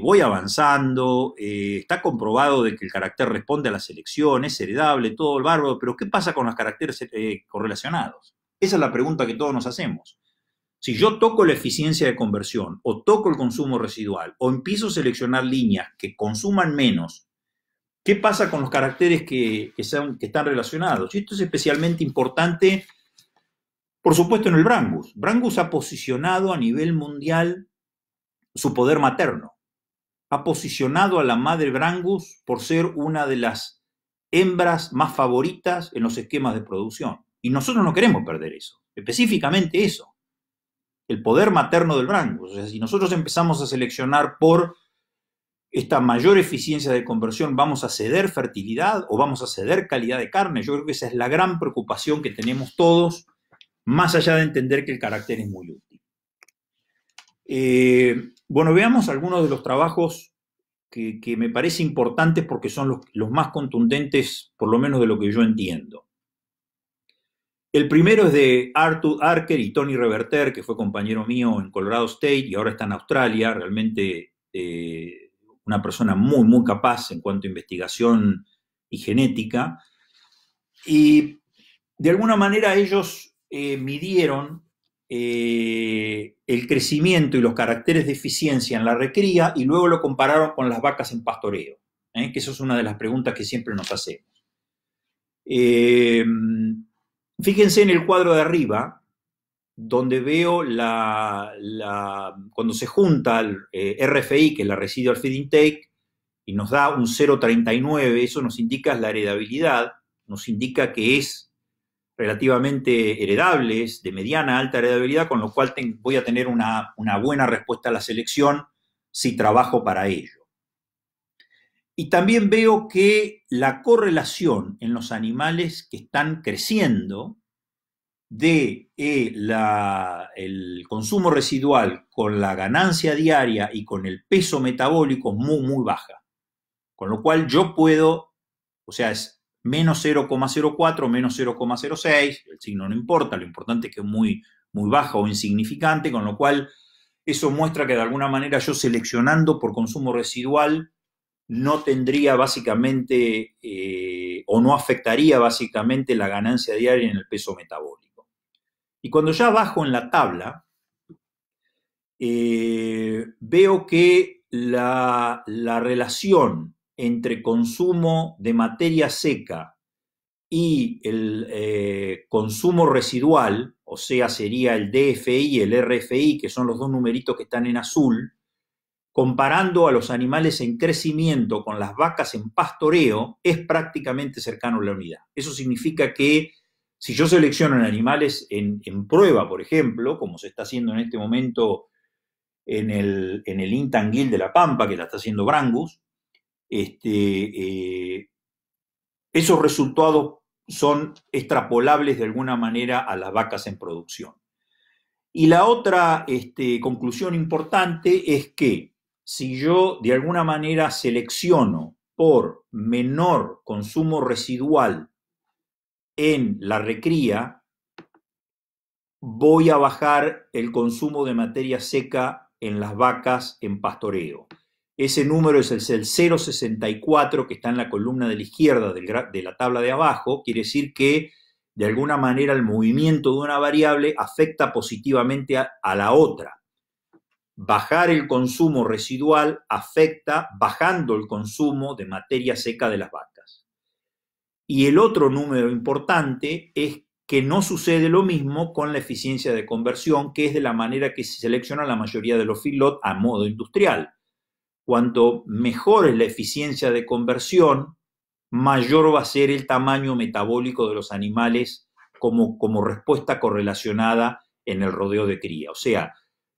voy avanzando, está comprobado de que el carácter responde a la selección, es heredable, todo el bárbaro, pero ¿qué pasa con los caracteres correlacionados? Esa es la pregunta que todos nos hacemos. Si yo toco la eficiencia de conversión o toco el consumo residual o empiezo a seleccionar líneas que consuman menos, ¿qué pasa con los caracteres que están relacionados? Y esto es especialmente importante, por supuesto, en el Brangus. Brangus ha posicionado a nivel mundial su poder materno. Ha posicionado a la madre Brangus por ser una de las hembras más favoritas en los esquemas de producción. Y nosotros no queremos perder eso, específicamente eso, el poder materno del Brangus. O sea, si nosotros empezamos a seleccionar por esta mayor eficiencia de conversión, ¿vamos a ceder fertilidad o vamos a ceder calidad de carne? Yo creo que esa es la gran preocupación que tenemos todos, más allá de entender que el carácter es muy útil. Bueno, veamos algunos de los trabajos que me parece importantes porque son los más contundentes, por lo menos de lo que yo entiendo. El primero es de Arthur Archer y Tony Reverter, que fue compañero mío en Colorado State y ahora está en Australia, realmente una persona muy, muy capaz en cuanto a investigación y genética. Y de alguna manera ellos midieron el crecimiento y los caracteres de eficiencia en la recría y luego lo compararon con las vacas en pastoreo, que eso es una de las preguntas que siempre nos hacemos. Fíjense en el cuadro de arriba, donde veo cuando se junta el RFI, que es la Residual Feed Intake, y nos da un 0,39, eso nos indica la heredabilidad, nos indica que es relativamente heredable, es de mediana a alta heredabilidad, con lo cual voy a tener una buena respuesta a la selección si trabajo para ello. Y también veo que la correlación en los animales que están creciendo de el consumo residual con la ganancia diaria y con el peso metabólico es muy, muy baja. Con lo cual yo puedo, o sea, es menos 0,04, menos 0,06, el signo no importa, lo importante es que es muy, muy baja o insignificante, con lo cual eso muestra que de alguna manera yo seleccionando por consumo residual no tendría básicamente o no afectaría básicamente la ganancia diaria en el peso metabólico. Y cuando ya bajo en la tabla, veo que la relación entre consumo de materia seca y el consumo residual, o sea, sería el DFI y el RFI, que son los dos numeritos que están en azul, comparando a los animales en crecimiento con las vacas en pastoreo, es prácticamente cercano a la unidad. Eso significa que si yo selecciono en animales en prueba, por ejemplo, como se está haciendo en este momento en el Intanguil de La Pampa, que la está haciendo Brangus, esos resultados son extrapolables de alguna manera a las vacas en producción. Y la otra conclusión importante es que si yo de alguna manera selecciono por menor consumo residual en la recría, voy a bajar el consumo de materia seca en las vacas en pastoreo. Ese número es el 0,64 que está en la columna de la izquierda de la tabla de abajo. Quiere decir que de alguna manera el movimiento de una variable afecta positivamente a la otra. Bajar el consumo residual afecta bajando el consumo de materia seca de las vacas. Y el otro número importante es que no sucede lo mismo con la eficiencia de conversión, que es de la manera que se selecciona la mayoría de los feedlot a modo industrial. Cuanto mejor es la eficiencia de conversión, mayor va a ser el tamaño metabólico de los animales como respuesta correlacionada en el rodeo de cría. O sea,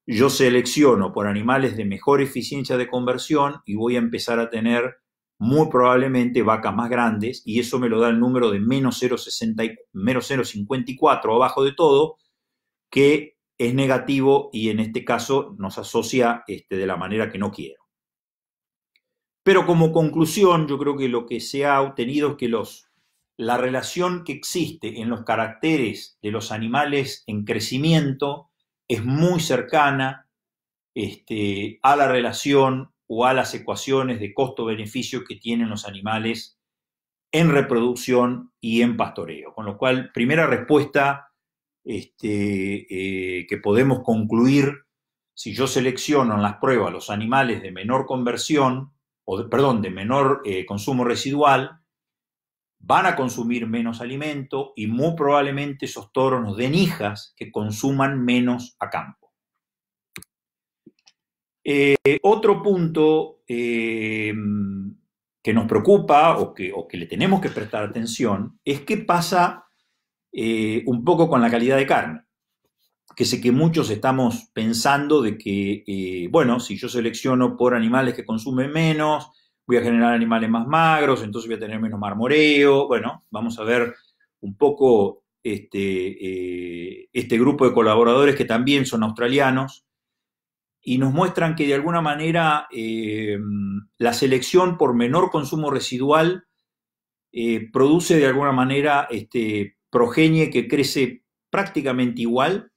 yo selecciono por animales de mejor eficiencia de conversión y voy a empezar a tener muy probablemente vacas más grandes, y eso me lo da el número de menos 0,54 abajo de todo, que es negativo y en este caso nos asocia de la manera que no quiero. Pero como conclusión, yo creo que lo que se ha obtenido es que la relación que existe en los caracteres de los animales en crecimiento es muy cercana a la relación o a las ecuaciones de costo-beneficio que tienen los animales en reproducción y en pastoreo. Con lo cual, primera respuesta, que podemos concluir si yo selecciono en las pruebas los animales de menor conversión, de menor consumo residual, van a consumir menos alimento y muy probablemente esos toros nos den hijas que consuman menos a campo. Otro punto que nos preocupa o que le tenemos que prestar atención es qué pasa un poco con la calidad de carne. Que sé que muchos estamos pensando de que, bueno, si yo selecciono por animales que consumen menos, voy a generar animales más magros, entonces voy a tener menos marmoreo. Bueno, vamos a ver un poco este grupo de colaboradores que también son australianos y nos muestran que de alguna manera la selección por menor consumo residual produce de alguna manera progenie que crece prácticamente igual,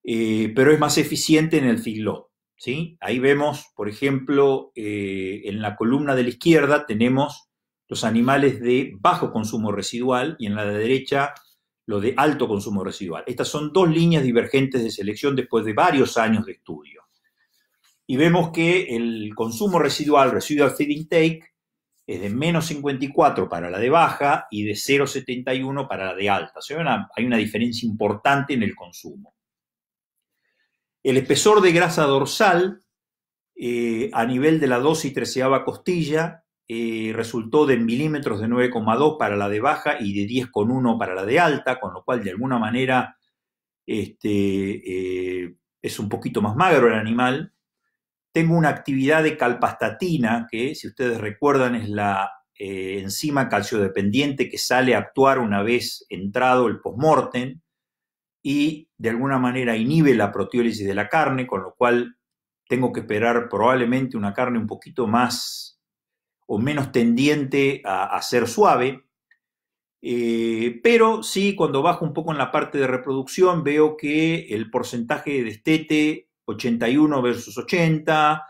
pero es más eficiente en el feedlot, ¿sí? Ahí vemos, por ejemplo, en la columna de la izquierda tenemos los animales de bajo consumo residual y en la de derecha los de alto consumo residual. Estas son dos líneas divergentes de selección después de varios años de estudio. Y vemos que el consumo residual, residual feed intake, es de menos 54 para la de baja y de 0,71 para la de alta. O sea, hay una diferencia importante en el consumo. El espesor de grasa dorsal a nivel de la 12 y 13ª costilla resultó de milímetros de 9,2 para la de baja y de 10,1 para la de alta, con lo cual de alguna manera es un poquito más magro el animal. Tengo una actividad de calpastatina, que si ustedes recuerdan es la enzima calciodependiente que sale a actuar una vez entrado el postmortem y de alguna manera inhibe la proteólisis de la carne, con lo cual tengo que esperar probablemente una carne un poquito más o menos tendiente a ser suave. Pero sí, cuando bajo un poco en la parte de reproducción, veo que el porcentaje de destete 81 versus 80,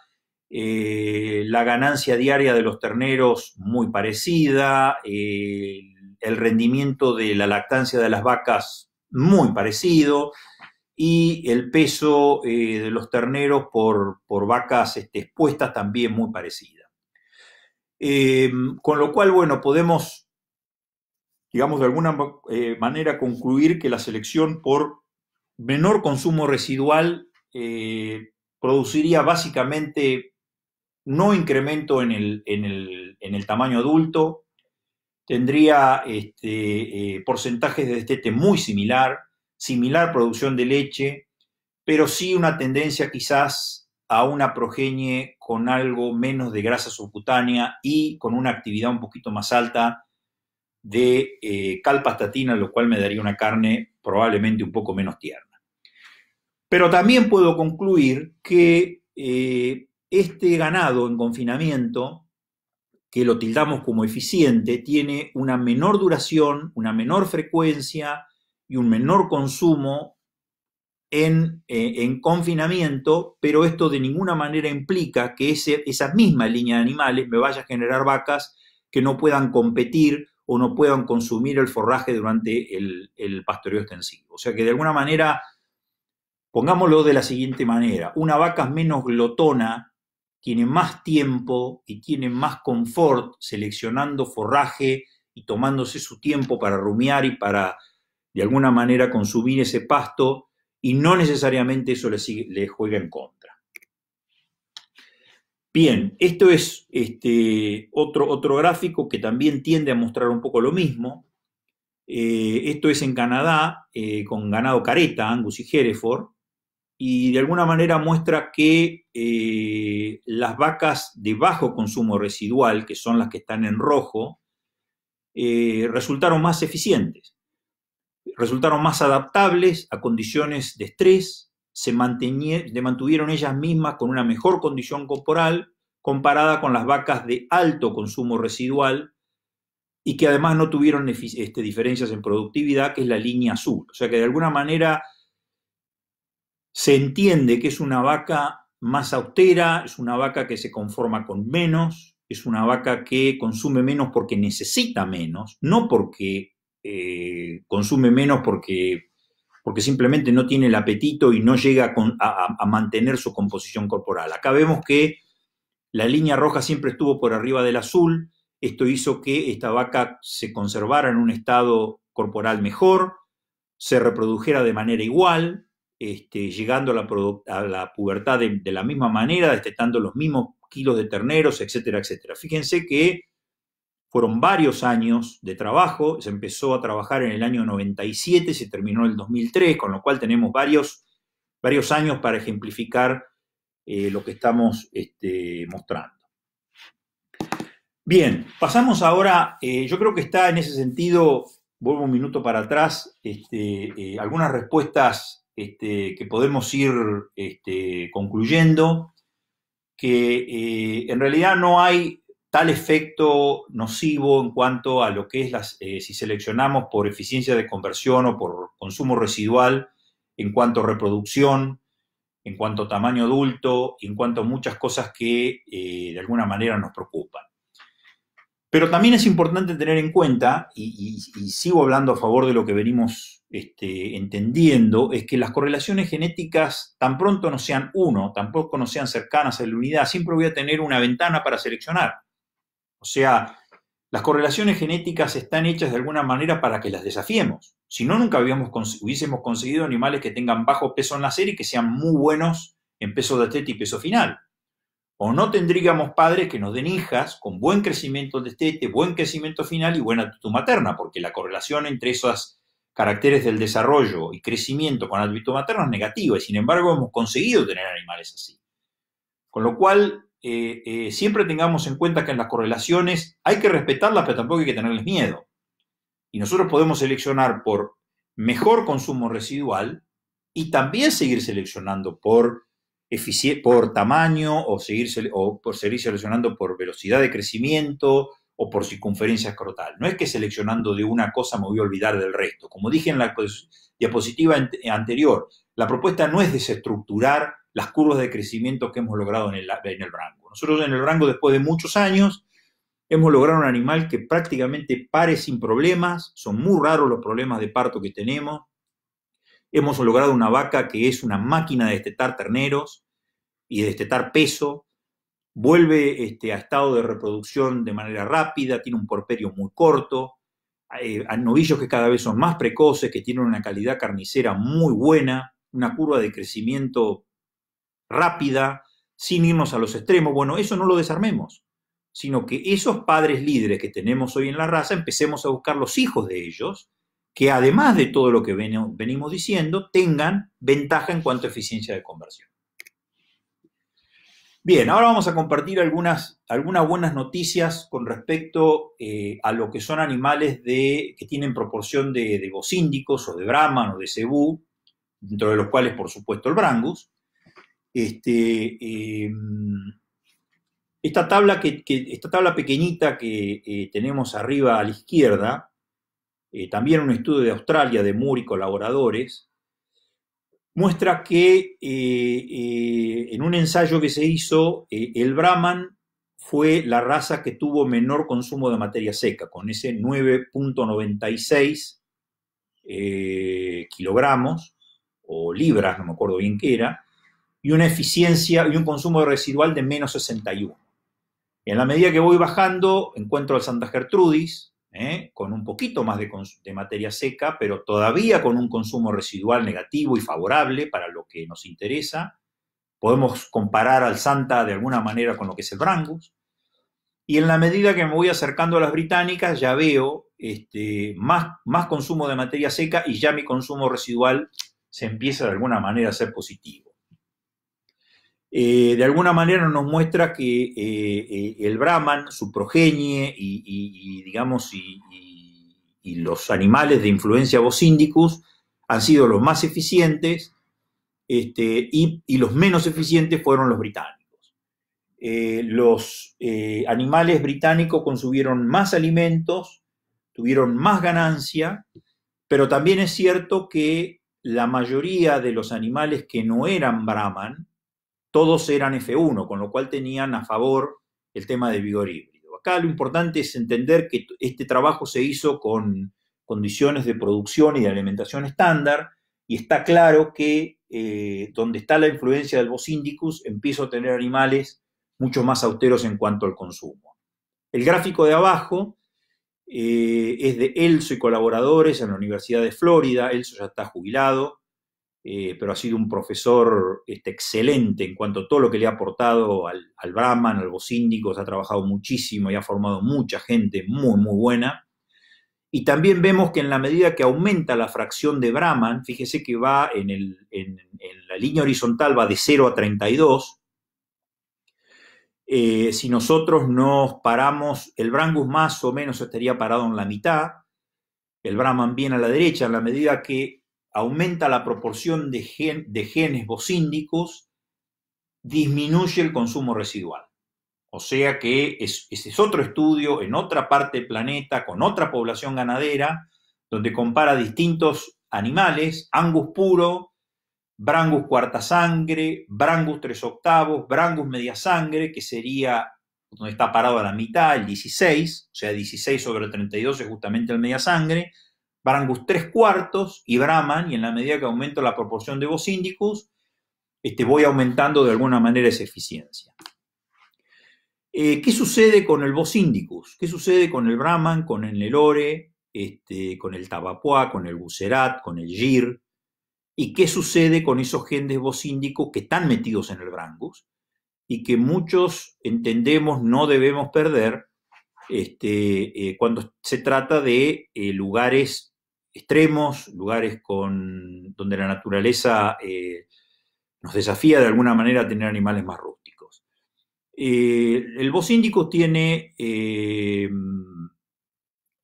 la ganancia diaria de los terneros muy parecida, el rendimiento de la lactancia de las vacas muy parecido y el peso de los terneros por vacas expuestas también muy parecida. Con lo cual, bueno, podemos, digamos, de alguna manera concluir que la selección por menor consumo residual produciría básicamente no incremento en el tamaño adulto, tendría porcentajes de destete muy similar producción de leche, pero sí una tendencia quizás a una progenie con algo menos de grasa subcutánea y con una actividad un poquito más alta de calpastatina, lo cual me daría una carne probablemente un poco menos tierna. Pero también puedo concluir que este ganado en confinamiento, que lo tildamos como eficiente, tiene una menor duración, una menor frecuencia y un menor consumo en confinamiento, pero esto de ninguna manera implica que esa misma línea de animales me vaya a generar vacas que no puedan competir o no puedan consumir el forraje durante el pastoreo extensivo. O sea que de alguna manera, pongámoslo de la siguiente manera, una vaca menos glotona tiene más tiempo y tiene más confort seleccionando forraje y tomándose su tiempo para rumiar y para de alguna manera consumir ese pasto, y no necesariamente eso le juega en contra. Bien, esto es otro gráfico que también tiende a mostrar un poco lo mismo. Esto es en Canadá, con ganado careta, Angus y Hereford, y de alguna manera muestra que las vacas de bajo consumo residual, que son las que están en rojo, resultaron más eficientes, resultaron más adaptables a condiciones de estrés, se mantuvieron ellas mismas con una mejor condición corporal comparada con las vacas de alto consumo residual y que además no tuvieron diferencias en productividad, que es la línea azul. O sea que de alguna manera se entiende que es una vaca más austera, es una vaca que se conforma con menos, es una vaca que consume menos porque necesita menos, no porque consume menos porque porque simplemente no tiene el apetito y no llega a mantener su composición corporal. Acá vemos que la línea roja siempre estuvo por arriba del azul. Esto hizo que esta vaca se conservara en un estado corporal mejor, se reprodujera de manera igual, llegando a la pubertad de la misma manera, destetando los mismos kilos de terneros, etcétera, etcétera. Fíjense que fueron varios años de trabajo, se empezó a trabajar en el año 97, se terminó en el 2003, con lo cual tenemos varios años para ejemplificar lo que estamos mostrando. Bien, pasamos ahora, yo creo que está en ese sentido, vuelvo un minuto para atrás, algunas respuestas que podemos ir concluyendo, que en realidad no hay tal efecto nocivo en cuanto a lo que es si seleccionamos por eficiencia de conversión o por consumo residual, en cuanto a reproducción, en cuanto a tamaño adulto y en cuanto a muchas cosas que de alguna manera nos preocupan. Pero también es importante tener en cuenta, y sigo hablando a favor de lo que venimos entendiendo, es que las correlaciones genéticas tan pronto no sean tampoco no sean cercanas a la unidad, siempre voy a tener una ventana para seleccionar. O sea, las correlaciones genéticas están hechas de alguna manera para que las desafiemos. Si no, nunca hubiésemos conseguido animales que tengan bajo peso al nacer y que sean muy buenos en peso destete y peso final. O no tendríamos padres que nos den hijas con buen crecimiento destete, buen crecimiento final y buena actitud materna, porque la correlación entre esos caracteres del desarrollo y crecimiento con actitud materna es negativa, y sin embargo hemos conseguido tener animales así. Con lo cual, siempre tengamos en cuenta que en las correlaciones hay que respetarlas, pero tampoco hay que tenerles miedo. Y nosotros podemos seleccionar por mejor consumo residual y también seguir seleccionando por tamaño o por seguir seleccionando por velocidad de crecimiento o por circunferencia escrotal. No es que seleccionando de una cosa me voy a olvidar del resto. Como dije en la diapositiva anterior, la propuesta no es desestructurar las curvas de crecimiento que hemos logrado en el rango. Nosotros en el rango, después de muchos años, hemos logrado un animal que prácticamente pare sin problemas. Son muy raros los problemas de parto que tenemos. Hemos logrado una vaca que es una máquina de destetar terneros y de destetar peso. Vuelve a estado de reproducción de manera rápida, tiene un porperio muy corto, hay novillos que cada vez son más precoces, que tienen una calidad carnicera muy buena, una curva de crecimiento rápida, sin irnos a los extremos. Bueno, eso no lo desarmemos, sino que esos padres líderes que tenemos hoy en la raza, empecemos a buscar los hijos de ellos, que además de todo lo que venimos diciendo, tengan ventaja en cuanto a eficiencia de conversión. Bien, ahora vamos a compartir algunas buenas noticias con respecto a lo que son animales que tienen proporción de vocíndicos o de Brahman o de cebú, dentro de los cuales, por supuesto, el Brangus. Esta tabla pequeñita que tenemos arriba a la izquierda, también un estudio de Australia de Moore y colaboradores, muestra que en un ensayo que se hizo, el Brahman fue la raza que tuvo menor consumo de materia seca, con ese 9.96 kilogramos o libras, no me acuerdo bien qué era, y una eficiencia y un consumo residual de menos 61. En la medida que voy bajando, encuentro al Santa Gertrudis, con un poquito más de materia seca, pero todavía con un consumo residual negativo y favorable para lo que nos interesa. Podemos comparar al Santa de alguna manera con lo que es el Brangus. Y en la medida que me voy acercando a las británicas, ya veo más consumo de materia seca y ya mi consumo residual se empieza de alguna manera a ser positivo. De alguna manera nos muestra que el Brahman, su progenie y los animales de influencia vocindicus han sido los más eficientes y los menos eficientes fueron los británicos. Los animales británicos consumieron más alimentos, tuvieron más ganancia, pero también es cierto que la mayoría de los animales que no eran Brahman, todos eran F1, con lo cual tenían a favor el tema del vigor híbrido. Acá lo importante es entender que este trabajo se hizo con condiciones de producción y de alimentación estándar, y está claro que donde está la influencia del Bos indicus, empiezo a tener animales mucho más austeros en cuanto al consumo. El gráfico de abajo es de Elso y colaboradores en la Universidad de Florida. Elso ya está jubilado, pero ha sido un profesor excelente en cuanto a todo lo que le ha aportado al Brahman, al Bos indicus. Ha trabajado muchísimo y ha formado mucha gente muy, muy buena. Y también vemos que en la medida que aumenta la fracción de Brahman, fíjese que va en la línea horizontal, va de 0 a 32. Si nosotros nos paramos, el Brangus más o menos estaría parado en la mitad, el Brahman bien a la derecha. En la medida que aumenta la proporción de genes bosíndicos, disminuye el consumo residual. O sea que ese es otro estudio en otra parte del planeta, con otra población ganadera, donde compara distintos animales, Angus puro, Brangus cuarta sangre, Brangus 3/8, Brangus media sangre, que sería donde está parado a la mitad, el 16, o sea, 16 sobre 32 es justamente el media sangre, Brangus 3/4 y Brahman, y en la medida que aumento la proporción de Bos indicus, voy aumentando de alguna manera esa eficiencia. ¿Qué sucede con el Bos indicus? ¿Qué sucede con el Brahman, con el Nelore, con el Tabapuá, con el Bucerat, con el Gir? ¿Y qué sucede con esos genes bosíndicos que están metidos en el Brangus y que muchos entendemos no debemos perder cuando se trata de lugares extremos, lugares donde la naturaleza nos desafía de alguna manera a tener animales más rústicos? El Bos indicus tiene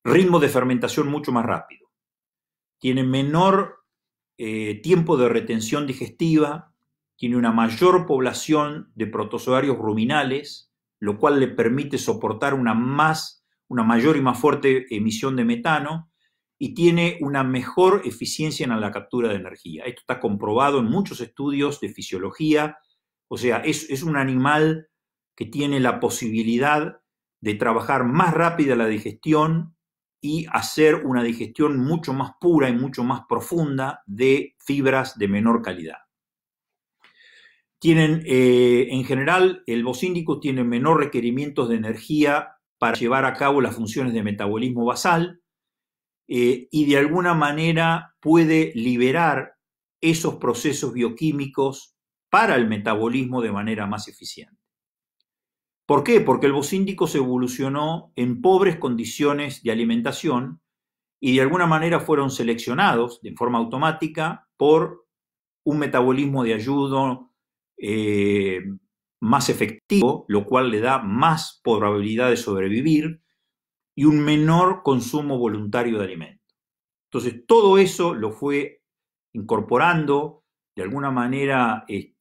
ritmo de fermentación mucho más rápido, tiene menor tiempo de retención digestiva, tiene una mayor población de protozoarios ruminales, lo cual le permite soportar una mayor y más fuerte emisión de metano, y tiene una mejor eficiencia en la captura de energía. Esto está comprobado en muchos estudios de fisiología. O sea, es un animal que tiene la posibilidad de trabajar más rápida la digestión y hacer una digestión mucho más pura y mucho más profunda de fibras de menor calidad. En general, el Bos indicus tiene menor requerimientos de energía para llevar a cabo las funciones de metabolismo basal, y de alguna manera puede liberar esos procesos bioquímicos para el metabolismo de manera más eficiente. ¿Por qué? Porque el Bos indicus evolucionó en pobres condiciones de alimentación y de alguna manera fueron seleccionados de forma automática por un metabolismo de ayuno más efectivo, lo cual le da más probabilidad de sobrevivir y un menor consumo voluntario de alimentos. Entonces, todo eso lo fue incorporando de alguna manera el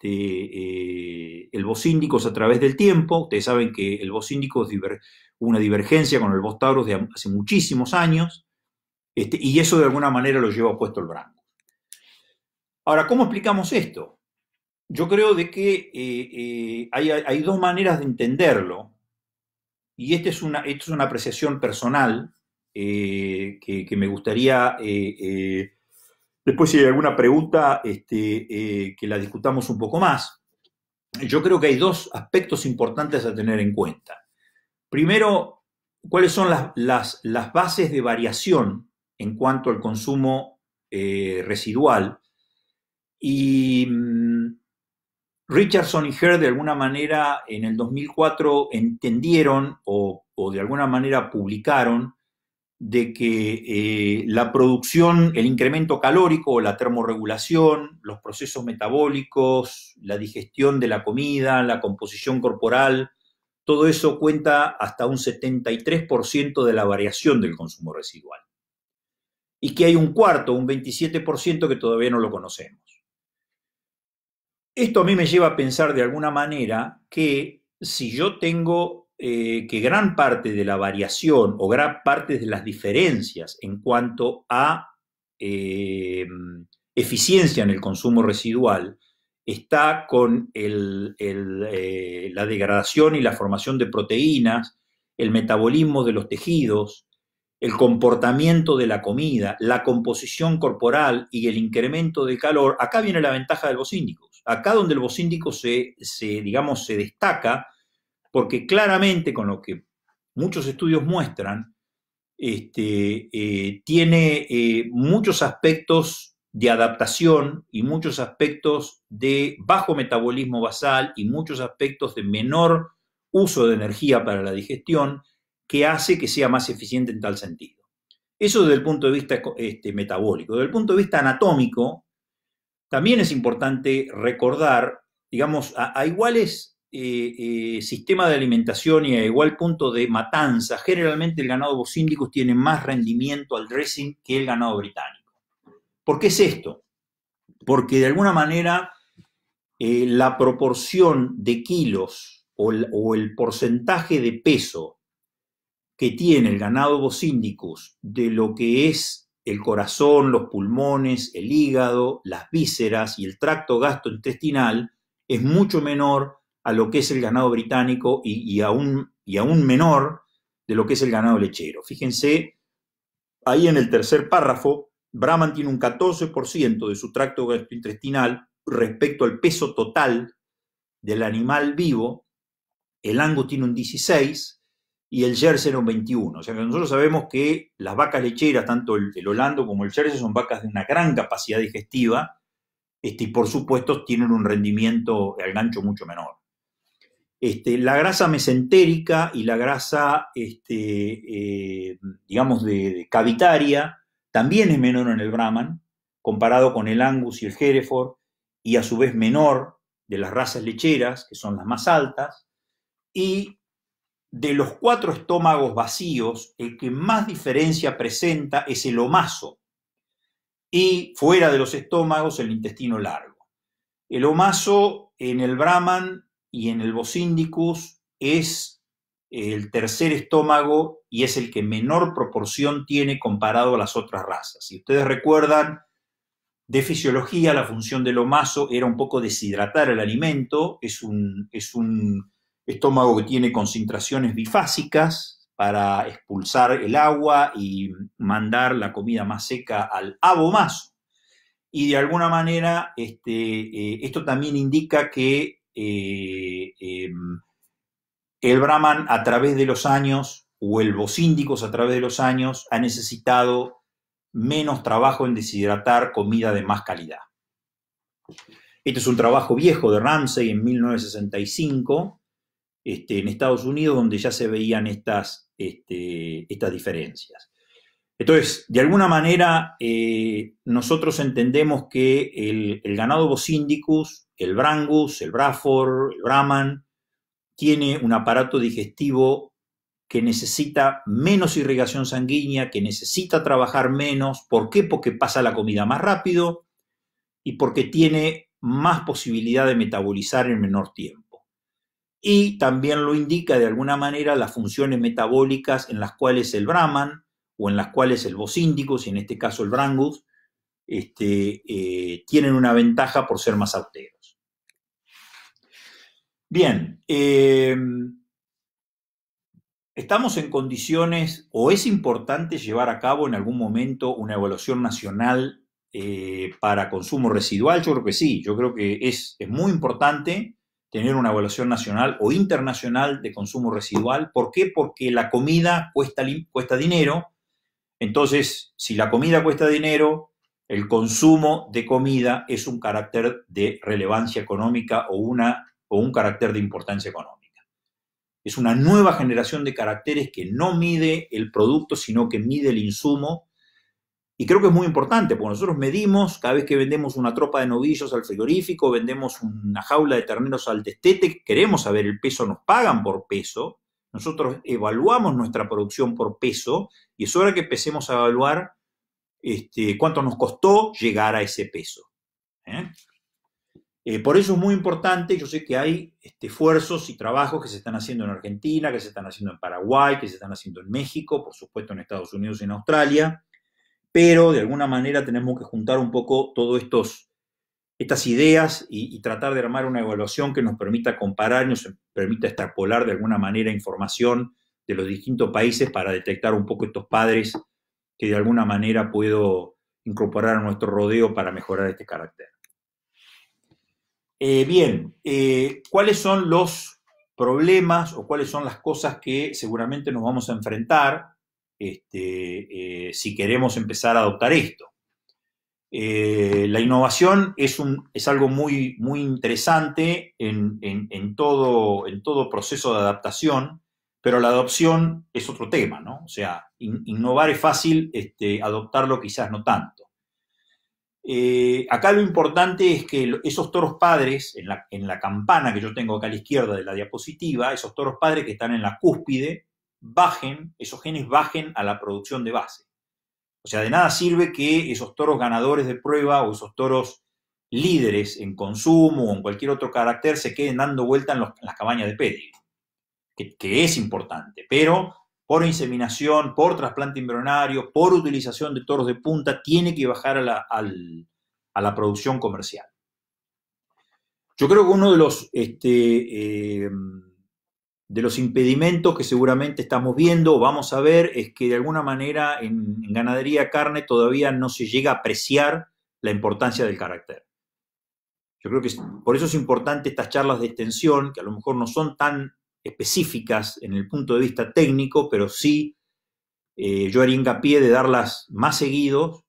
Bos indicus a través del tiempo. Ustedes saben que el Bos indicus hubo una divergencia con el Bos taurus de hace muchísimos años, y eso de alguna manera lo lleva opuesto el Brangus. Ahora, ¿cómo explicamos esto? Yo creo de que hay dos maneras de entenderlo, y esta es una apreciación personal que me gustaría, después si hay alguna pregunta, que la discutamos un poco más. Yo creo que hay dos aspectos importantes a tener en cuenta. Primero, ¿cuáles son las bases de variación en cuanto al consumo residual? Y Richardson y Herd de alguna manera en el 2004 entendieron o de alguna manera publicaron de que la producción, el incremento calórico, la termorregulación, los procesos metabólicos, la digestión de la comida, la composición corporal, todo eso cuenta hasta un 73% de la variación del consumo residual. Y que hay un cuarto, un 27% que todavía no lo conocemos. Esto a mí me lleva a pensar de alguna manera que si yo tengo que gran parte de la variación o gran parte de las diferencias en cuanto a eficiencia en el consumo residual está con la degradación y la formación de proteínas, el metabolismo de los tejidos, el comportamiento de la comida, la composición corporal y el incremento del calor, acá viene la ventaja del bocíndicos. Acá donde el bocíndico digamos, se destaca, porque claramente con lo que muchos estudios muestran, tiene muchos aspectos de adaptación y muchos aspectos de bajo metabolismo basal y muchos aspectos de menor uso de energía para la digestión, que hace que sea más eficiente en tal sentido. Eso desde el punto de vista metabólico. Desde el punto de vista anatómico, también es importante recordar, digamos, a iguales sistemas de alimentación y a igual punto de matanza, generalmente el ganado bocíndicos tiene más rendimiento al dressing que el ganado británico. ¿Por qué es esto? Porque de alguna manera la proporción de kilos o el porcentaje de peso que tiene el ganado bocíndicos de lo que es el corazón, los pulmones, el hígado, las vísceras y el tracto gastrointestinal es mucho menor a lo que es el ganado británico y aún menor de lo que es el ganado lechero. Fíjense, ahí en el tercer párrafo, Brahman tiene un 14% de su tracto gastrointestinal respecto al peso total del animal vivo, el Angus tiene un 16% y el Jersey un 21%. O sea que nosotros sabemos que las vacas lecheras, tanto el Holando como el Jersey, son vacas de una gran capacidad digestiva y por supuesto tienen un rendimiento al gancho mucho menor. La grasa mesentérica y la grasa, digamos, de cavitaria también es menor en el Brahman, comparado con el Angus y el Hereford, y a su vez menor de las razas lecheras, que son las más altas, y de los 4 estómagos vacíos, el que más diferencia presenta es el omaso, y fuera de los estómagos el intestino largo. El omaso en el Brahman y en el Bocindicus es el tercer estómago y es el que menor proporción tiene comparado a las otras razas. Si ustedes recuerdan, de fisiología, la función del omaso era un poco deshidratar el alimento, es un estómago que tiene concentraciones bifásicas para expulsar el agua y mandar la comida más seca al abomaso. Y de alguna manera esto también indica que el Brahman a través de los años, o el Bocíndicos a través de los años, ha necesitado menos trabajo en deshidratar comida de más calidad. Este es un trabajo viejo de Ramsay en 1965, en Estados Unidos, donde ya se veían estas diferencias. Entonces, de alguna manera, nosotros entendemos que el ganado Bocindicus, el Brangus, el Braford, el Brahman, tiene un aparato digestivo que necesita menos irrigación sanguínea, que necesita trabajar menos. ¿Por qué? Porque pasa la comida más rápido y porque tiene más posibilidad de metabolizar en menor tiempo. Y también lo indica de alguna manera las funciones metabólicas en las cuales el Brahman o en las cuales el Bocindicus, y en este caso el Brangus, tienen una ventaja por ser más austeros. Bien, ¿estamos en condiciones o es importante llevar a cabo en algún momento una evaluación nacional para consumo residual? Yo creo que sí, yo creo que es muy importante tener una evaluación nacional o internacional de consumo residual. ¿Por qué? Porque la comida cuesta dinero. Entonces, si la comida cuesta dinero, el consumo de comida es un carácter de relevancia económica o un carácter de importancia económica. Es una nueva generación de caracteres que no mide el producto, sino que mide el insumo. Y creo que es muy importante, porque nosotros medimos, cada vez que vendemos una tropa de novillos al frigorífico, vendemos una jaula de terneros al destete, queremos saber el peso, nos pagan por peso. Nosotros evaluamos nuestra producción por peso y es hora que empecemos a evaluar cuánto nos costó llegar a ese peso. Por eso es muy importante, yo sé que hay esfuerzos y trabajos que se están haciendo en Argentina, que se están haciendo en Paraguay, que se están haciendo en México, por supuesto en Estados Unidos y en Australia, pero de alguna manera tenemos que juntar un poco todas estas ideas y tratar de armar una evaluación que nos permita comparar, nos permita extrapolar de alguna manera información de los distintos países para detectar un poco estos padres que de alguna manera puedo incorporar a nuestro rodeo para mejorar este carácter. Bien, ¿cuáles son los problemas o cuáles son las cosas que seguramente nos vamos a enfrentar si queremos empezar a adoptar esto? La innovación es algo muy, muy interesante en todo proceso de adaptación, pero la adopción es otro tema, ¿no? O sea, innovar es fácil, adoptarlo quizás no tanto. Acá lo importante es que esos toros padres, en la campana que yo tengo acá a la izquierda de la diapositiva, esos toros padres que están en la cúspide, esos genes bajen a la producción de base. O sea, de nada sirve que esos toros ganadores de prueba o esos toros líderes en consumo o en cualquier otro carácter se queden dando vuelta en las cabañas de pedigree, que es importante, pero por inseminación, por trasplante embrionario, por utilización de toros de punta, tiene que bajar a la producción comercial. Yo creo que uno de los impedimentos que seguramente estamos viendo o vamos a ver es que de alguna manera en ganadería carne todavía no se llega a apreciar la importancia del carácter. Yo creo que por eso es importante estas charlas de extensión, que a lo mejor no son tan específicas en el punto de vista técnico, pero sí yo haría hincapié de darlas más seguidos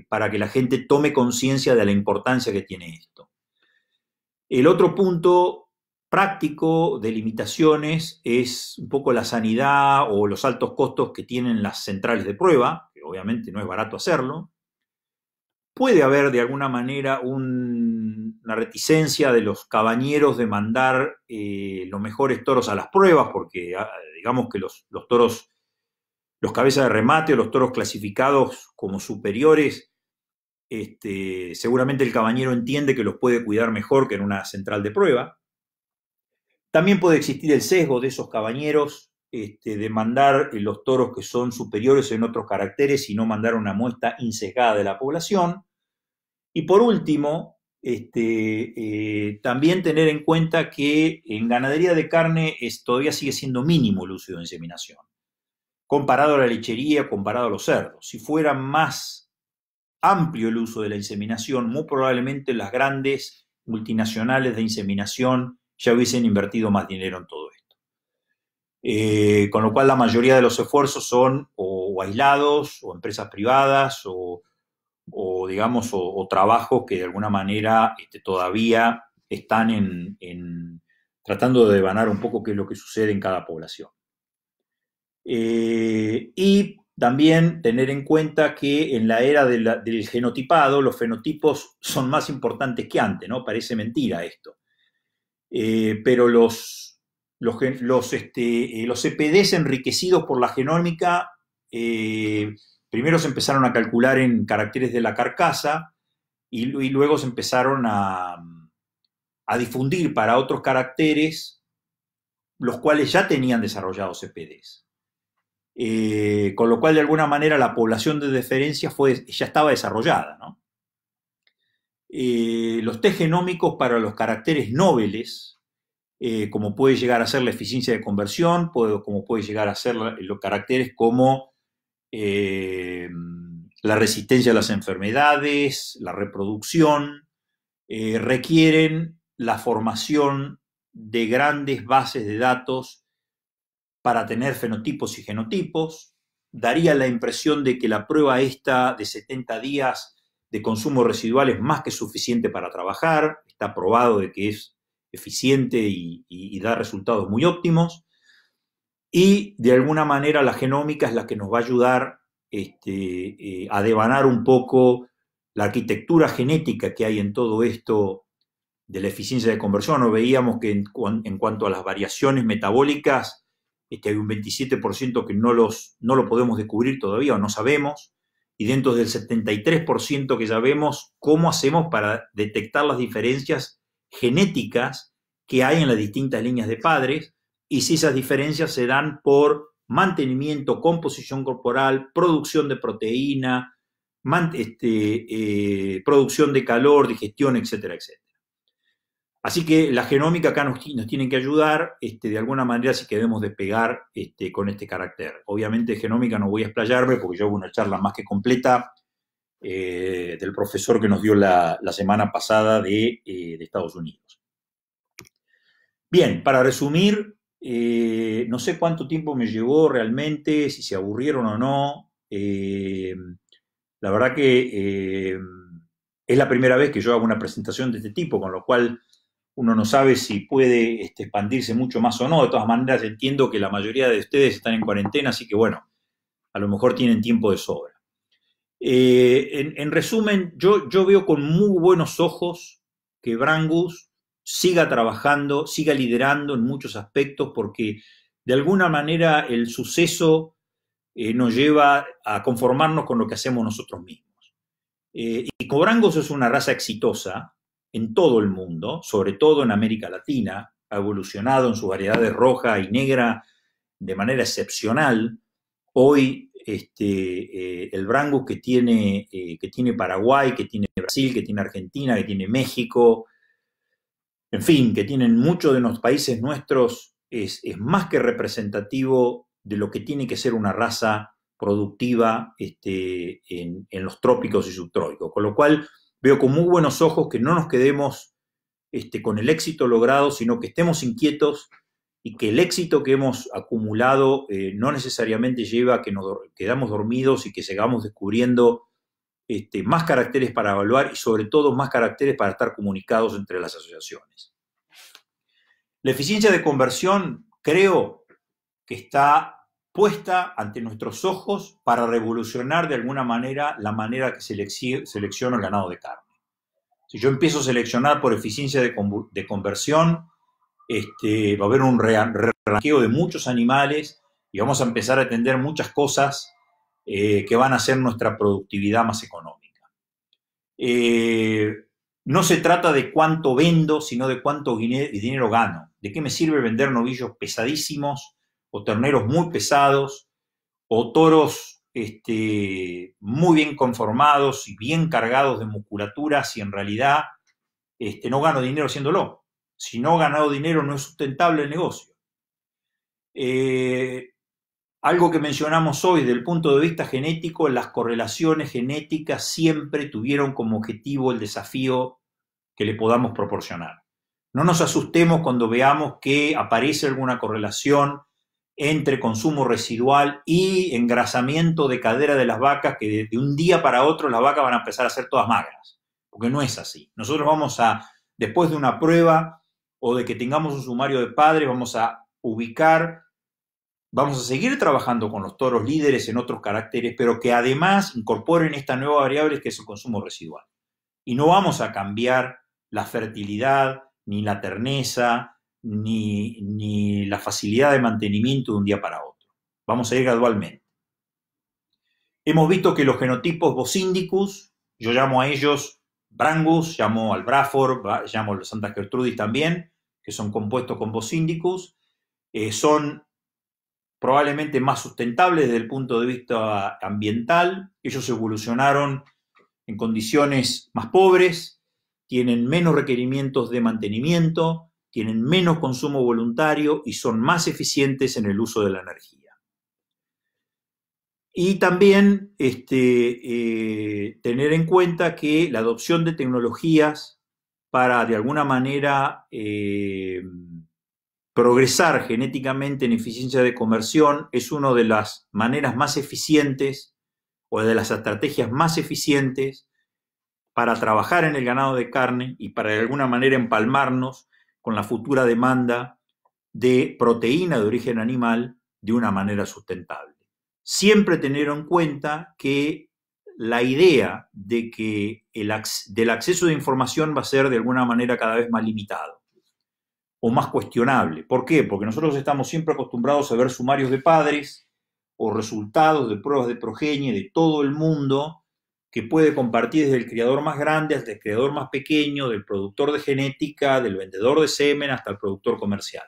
para que la gente tome conciencia de la importancia que tiene esto. El otro punto práctico de limitaciones es un poco la sanidad o los altos costos que tienen las centrales de prueba, que obviamente no es barato hacerlo. Puede haber de alguna manera una reticencia de los cabañeros de mandar los mejores toros a las pruebas, porque digamos que los toros, los cabezas de remate o los toros clasificados como superiores, seguramente el cabañero entiende que los puede cuidar mejor que en una central de prueba. También puede existir el sesgo de esos cabañeros de mandar los toros que son superiores en otros caracteres y no mandar una muestra insesgada de la población. Y por último, también tener en cuenta que en ganadería de carne todavía sigue siendo mínimo el uso de inseminación, comparado a la lechería, comparado a los cerdos. Si fuera más amplio el uso de la inseminación, muy probablemente las grandes multinacionales de inseminación ya hubiesen invertido más dinero en todo esto. Con lo cual la mayoría de los esfuerzos son o aislados, o empresas privadas, o digamos, o trabajos que de alguna manera todavía están tratando de devanar un poco qué es lo que sucede en cada población. Y también tener en cuenta que en la era del genotipado, los fenotipos son más importantes que antes, ¿no? Parece mentira esto. Pero los CPDs enriquecidos por la genómica primero se empezaron a calcular en caracteres de la carcasa y luego se empezaron a difundir para otros caracteres, los cuales ya tenían desarrollados CPDs. Con lo cual, de alguna manera, la población de deferencia ya estaba desarrollada, ¿no? Los test genómicos para los caracteres nobles, como puede llegar a ser la eficiencia de conversión, como puede llegar a ser los caracteres como la resistencia a las enfermedades, la reproducción, requieren la formación de grandes bases de datos para tener fenotipos y genotipos. Daría la impresión de que la prueba esta de 70 días de consumo residual es más que suficiente para trabajar, está probado de que es eficiente y da resultados muy óptimos. Y de alguna manera la genómica es la que nos va a ayudar a devanar un poco la arquitectura genética que hay en todo esto de la eficiencia de conversión. Nos veíamos que en cuanto a las variaciones metabólicas, hay un 27% que no lo podemos descubrir todavía o no sabemos, y dentro del 73% que ya vemos, ¿cómo hacemos para detectar las diferencias genéticas que hay en las distintas líneas de padres? Y si esas diferencias se dan por mantenimiento, composición corporal, producción de proteína, producción de calor, digestión, etcétera, etcétera. Así que la genómica acá nos tiene que ayudar de alguna manera si queremos despegar con este carácter. Obviamente genómica no voy a explayarme porque yo hago una charla más que completa del profesor que nos dio la semana pasada de Estados Unidos. Bien, para resumir, no sé cuánto tiempo me llevó realmente, si se aburrieron o no. La verdad que es la primera vez que yo hago una presentación de este tipo, con lo cual uno no sabe si puede expandirse mucho más o no. De todas maneras, entiendo que la mayoría de ustedes están en cuarentena, así que bueno, a lo mejor tienen tiempo de sobra. En resumen, yo veo con muy buenos ojos que Brangus siga trabajando, siga liderando en muchos aspectos, porque de alguna manera el suceso nos lleva a conformarnos con lo que hacemos nosotros mismos. Y como Brangus es una raza exitosa en todo el mundo, sobre todo en América Latina, ha evolucionado en sus variedades roja y negra de manera excepcional. Hoy el Brangus que tiene Paraguay, que tiene Brasil, que tiene Argentina, que tiene México, en fin, que tienen muchos de los países nuestros, es más que representativo de lo que tiene que ser una raza productiva en los trópicos y subtrópicos. Con lo cual veo con muy buenos ojos que no nos quedemos con el éxito logrado, sino que estemos inquietos y que el éxito que hemos acumulado no necesariamente lleva a que nos quedamos dormidos y que sigamos descubriendo más caracteres para evaluar y sobre todo más caracteres para estar comunicados entre las asociaciones. La eficiencia de conversión creo que está puesta ante nuestros ojos para revolucionar de alguna manera la manera que selecciona el ganado de carne. Si yo empiezo a seleccionar por eficiencia de conversión, va a haber un ranqueo de muchos animales y vamos a empezar a atender muchas cosas que van a hacer nuestra productividad más económica. No se trata de cuánto vendo, sino de cuánto dinero gano. ¿De qué me sirve vender novillos pesadísimos o terneros muy pesados o toros muy bien conformados y bien cargados de musculatura si en realidad no gano dinero haciéndolo? Si no he ganado dinero, no es sustentable el negocio. Algo que mencionamos hoy desde el punto de vista genético, las correlaciones genéticas siempre tuvieron como objetivo el desafío que le podamos proporcionar. No nos asustemos cuando veamos que aparece alguna correlación entre consumo residual y engrasamiento de cadera de las vacas, que de un día para otro las vacas van a empezar a ser todas magras, porque no es así. Nosotros vamos a, después de una prueba, o de que tengamos un sumario de padres, vamos a ubicar, vamos a seguir trabajando con los toros líderes en otros caracteres, pero que además incorporen esta nueva variable que es el consumo residual. Y no vamos a cambiar la fertilidad, ni la terneza, ni la facilidad de mantenimiento de un día para otro. Vamos a ir gradualmente. Hemos visto que los genotipos Bosindicus, yo llamo a ellos Brangus, llamo al Braford, llamo a los Santa Gertrudis también, que son compuestos con Bosindicus, son probablemente más sustentables desde el punto de vista ambiental. Ellos evolucionaron en condiciones más pobres, tienen menos requerimientos de mantenimiento, tienen menos consumo voluntario y son más eficientes en el uso de la energía. Y también tener en cuenta que la adopción de tecnologías para, de alguna manera, progresar genéticamente en eficiencia de conversión es una de las maneras más eficientes o de las estrategias más eficientes para trabajar en el ganado de carne y para, de alguna manera, empalmarnos con la futura demanda de proteína de origen animal de una manera sustentable. Siempre tener en cuenta que la idea de que del acceso de información va a ser de alguna manera cada vez más limitado o más cuestionable. ¿Por qué? Porque nosotros estamos siempre acostumbrados a ver sumarios de padres o resultados de pruebas de progenie de todo el mundo que puede compartir desde el criador más grande hasta el criador más pequeño, del productor de genética, del vendedor de semen hasta el productor comercial.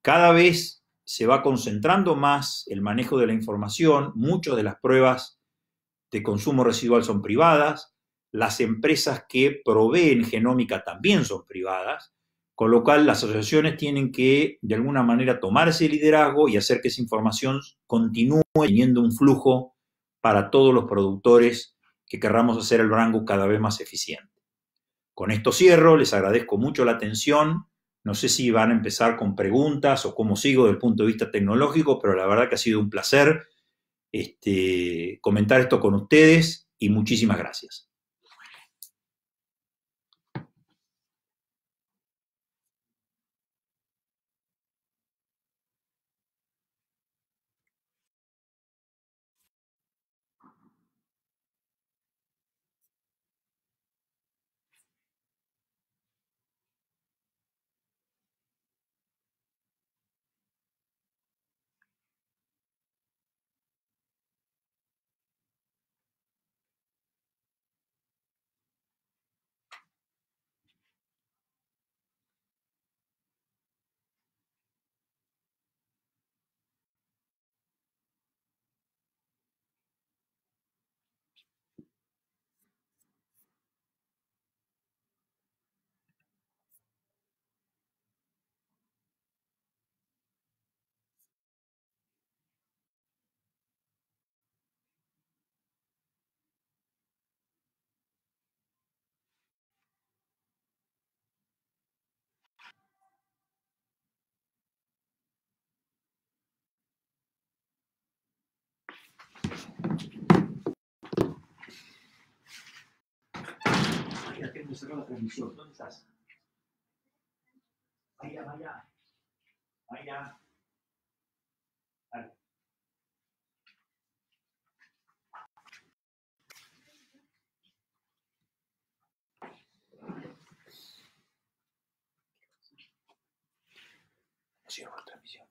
Cada vez se va concentrando más el manejo de la información, muchas de las pruebas de consumo residual son privadas, las empresas que proveen genómica también son privadas, con lo cual las asociaciones tienen que, de alguna manera, tomar ese liderazgo y hacer que esa información continúe teniendo un flujo para todos los productores que querramos hacer el Brandbook cada vez más eficiente. Con esto cierro, les agradezco mucho la atención. No sé si van a empezar con preguntas o cómo sigo desde el punto de vista tecnológico, pero la verdad que ha sido un placer comentar esto con ustedes y muchísimas gracias. Ya tengo cerrada la transmisión. ¿Dónde estás? Vaya, vaya. Vaya. Vale. Cierro la transmisión.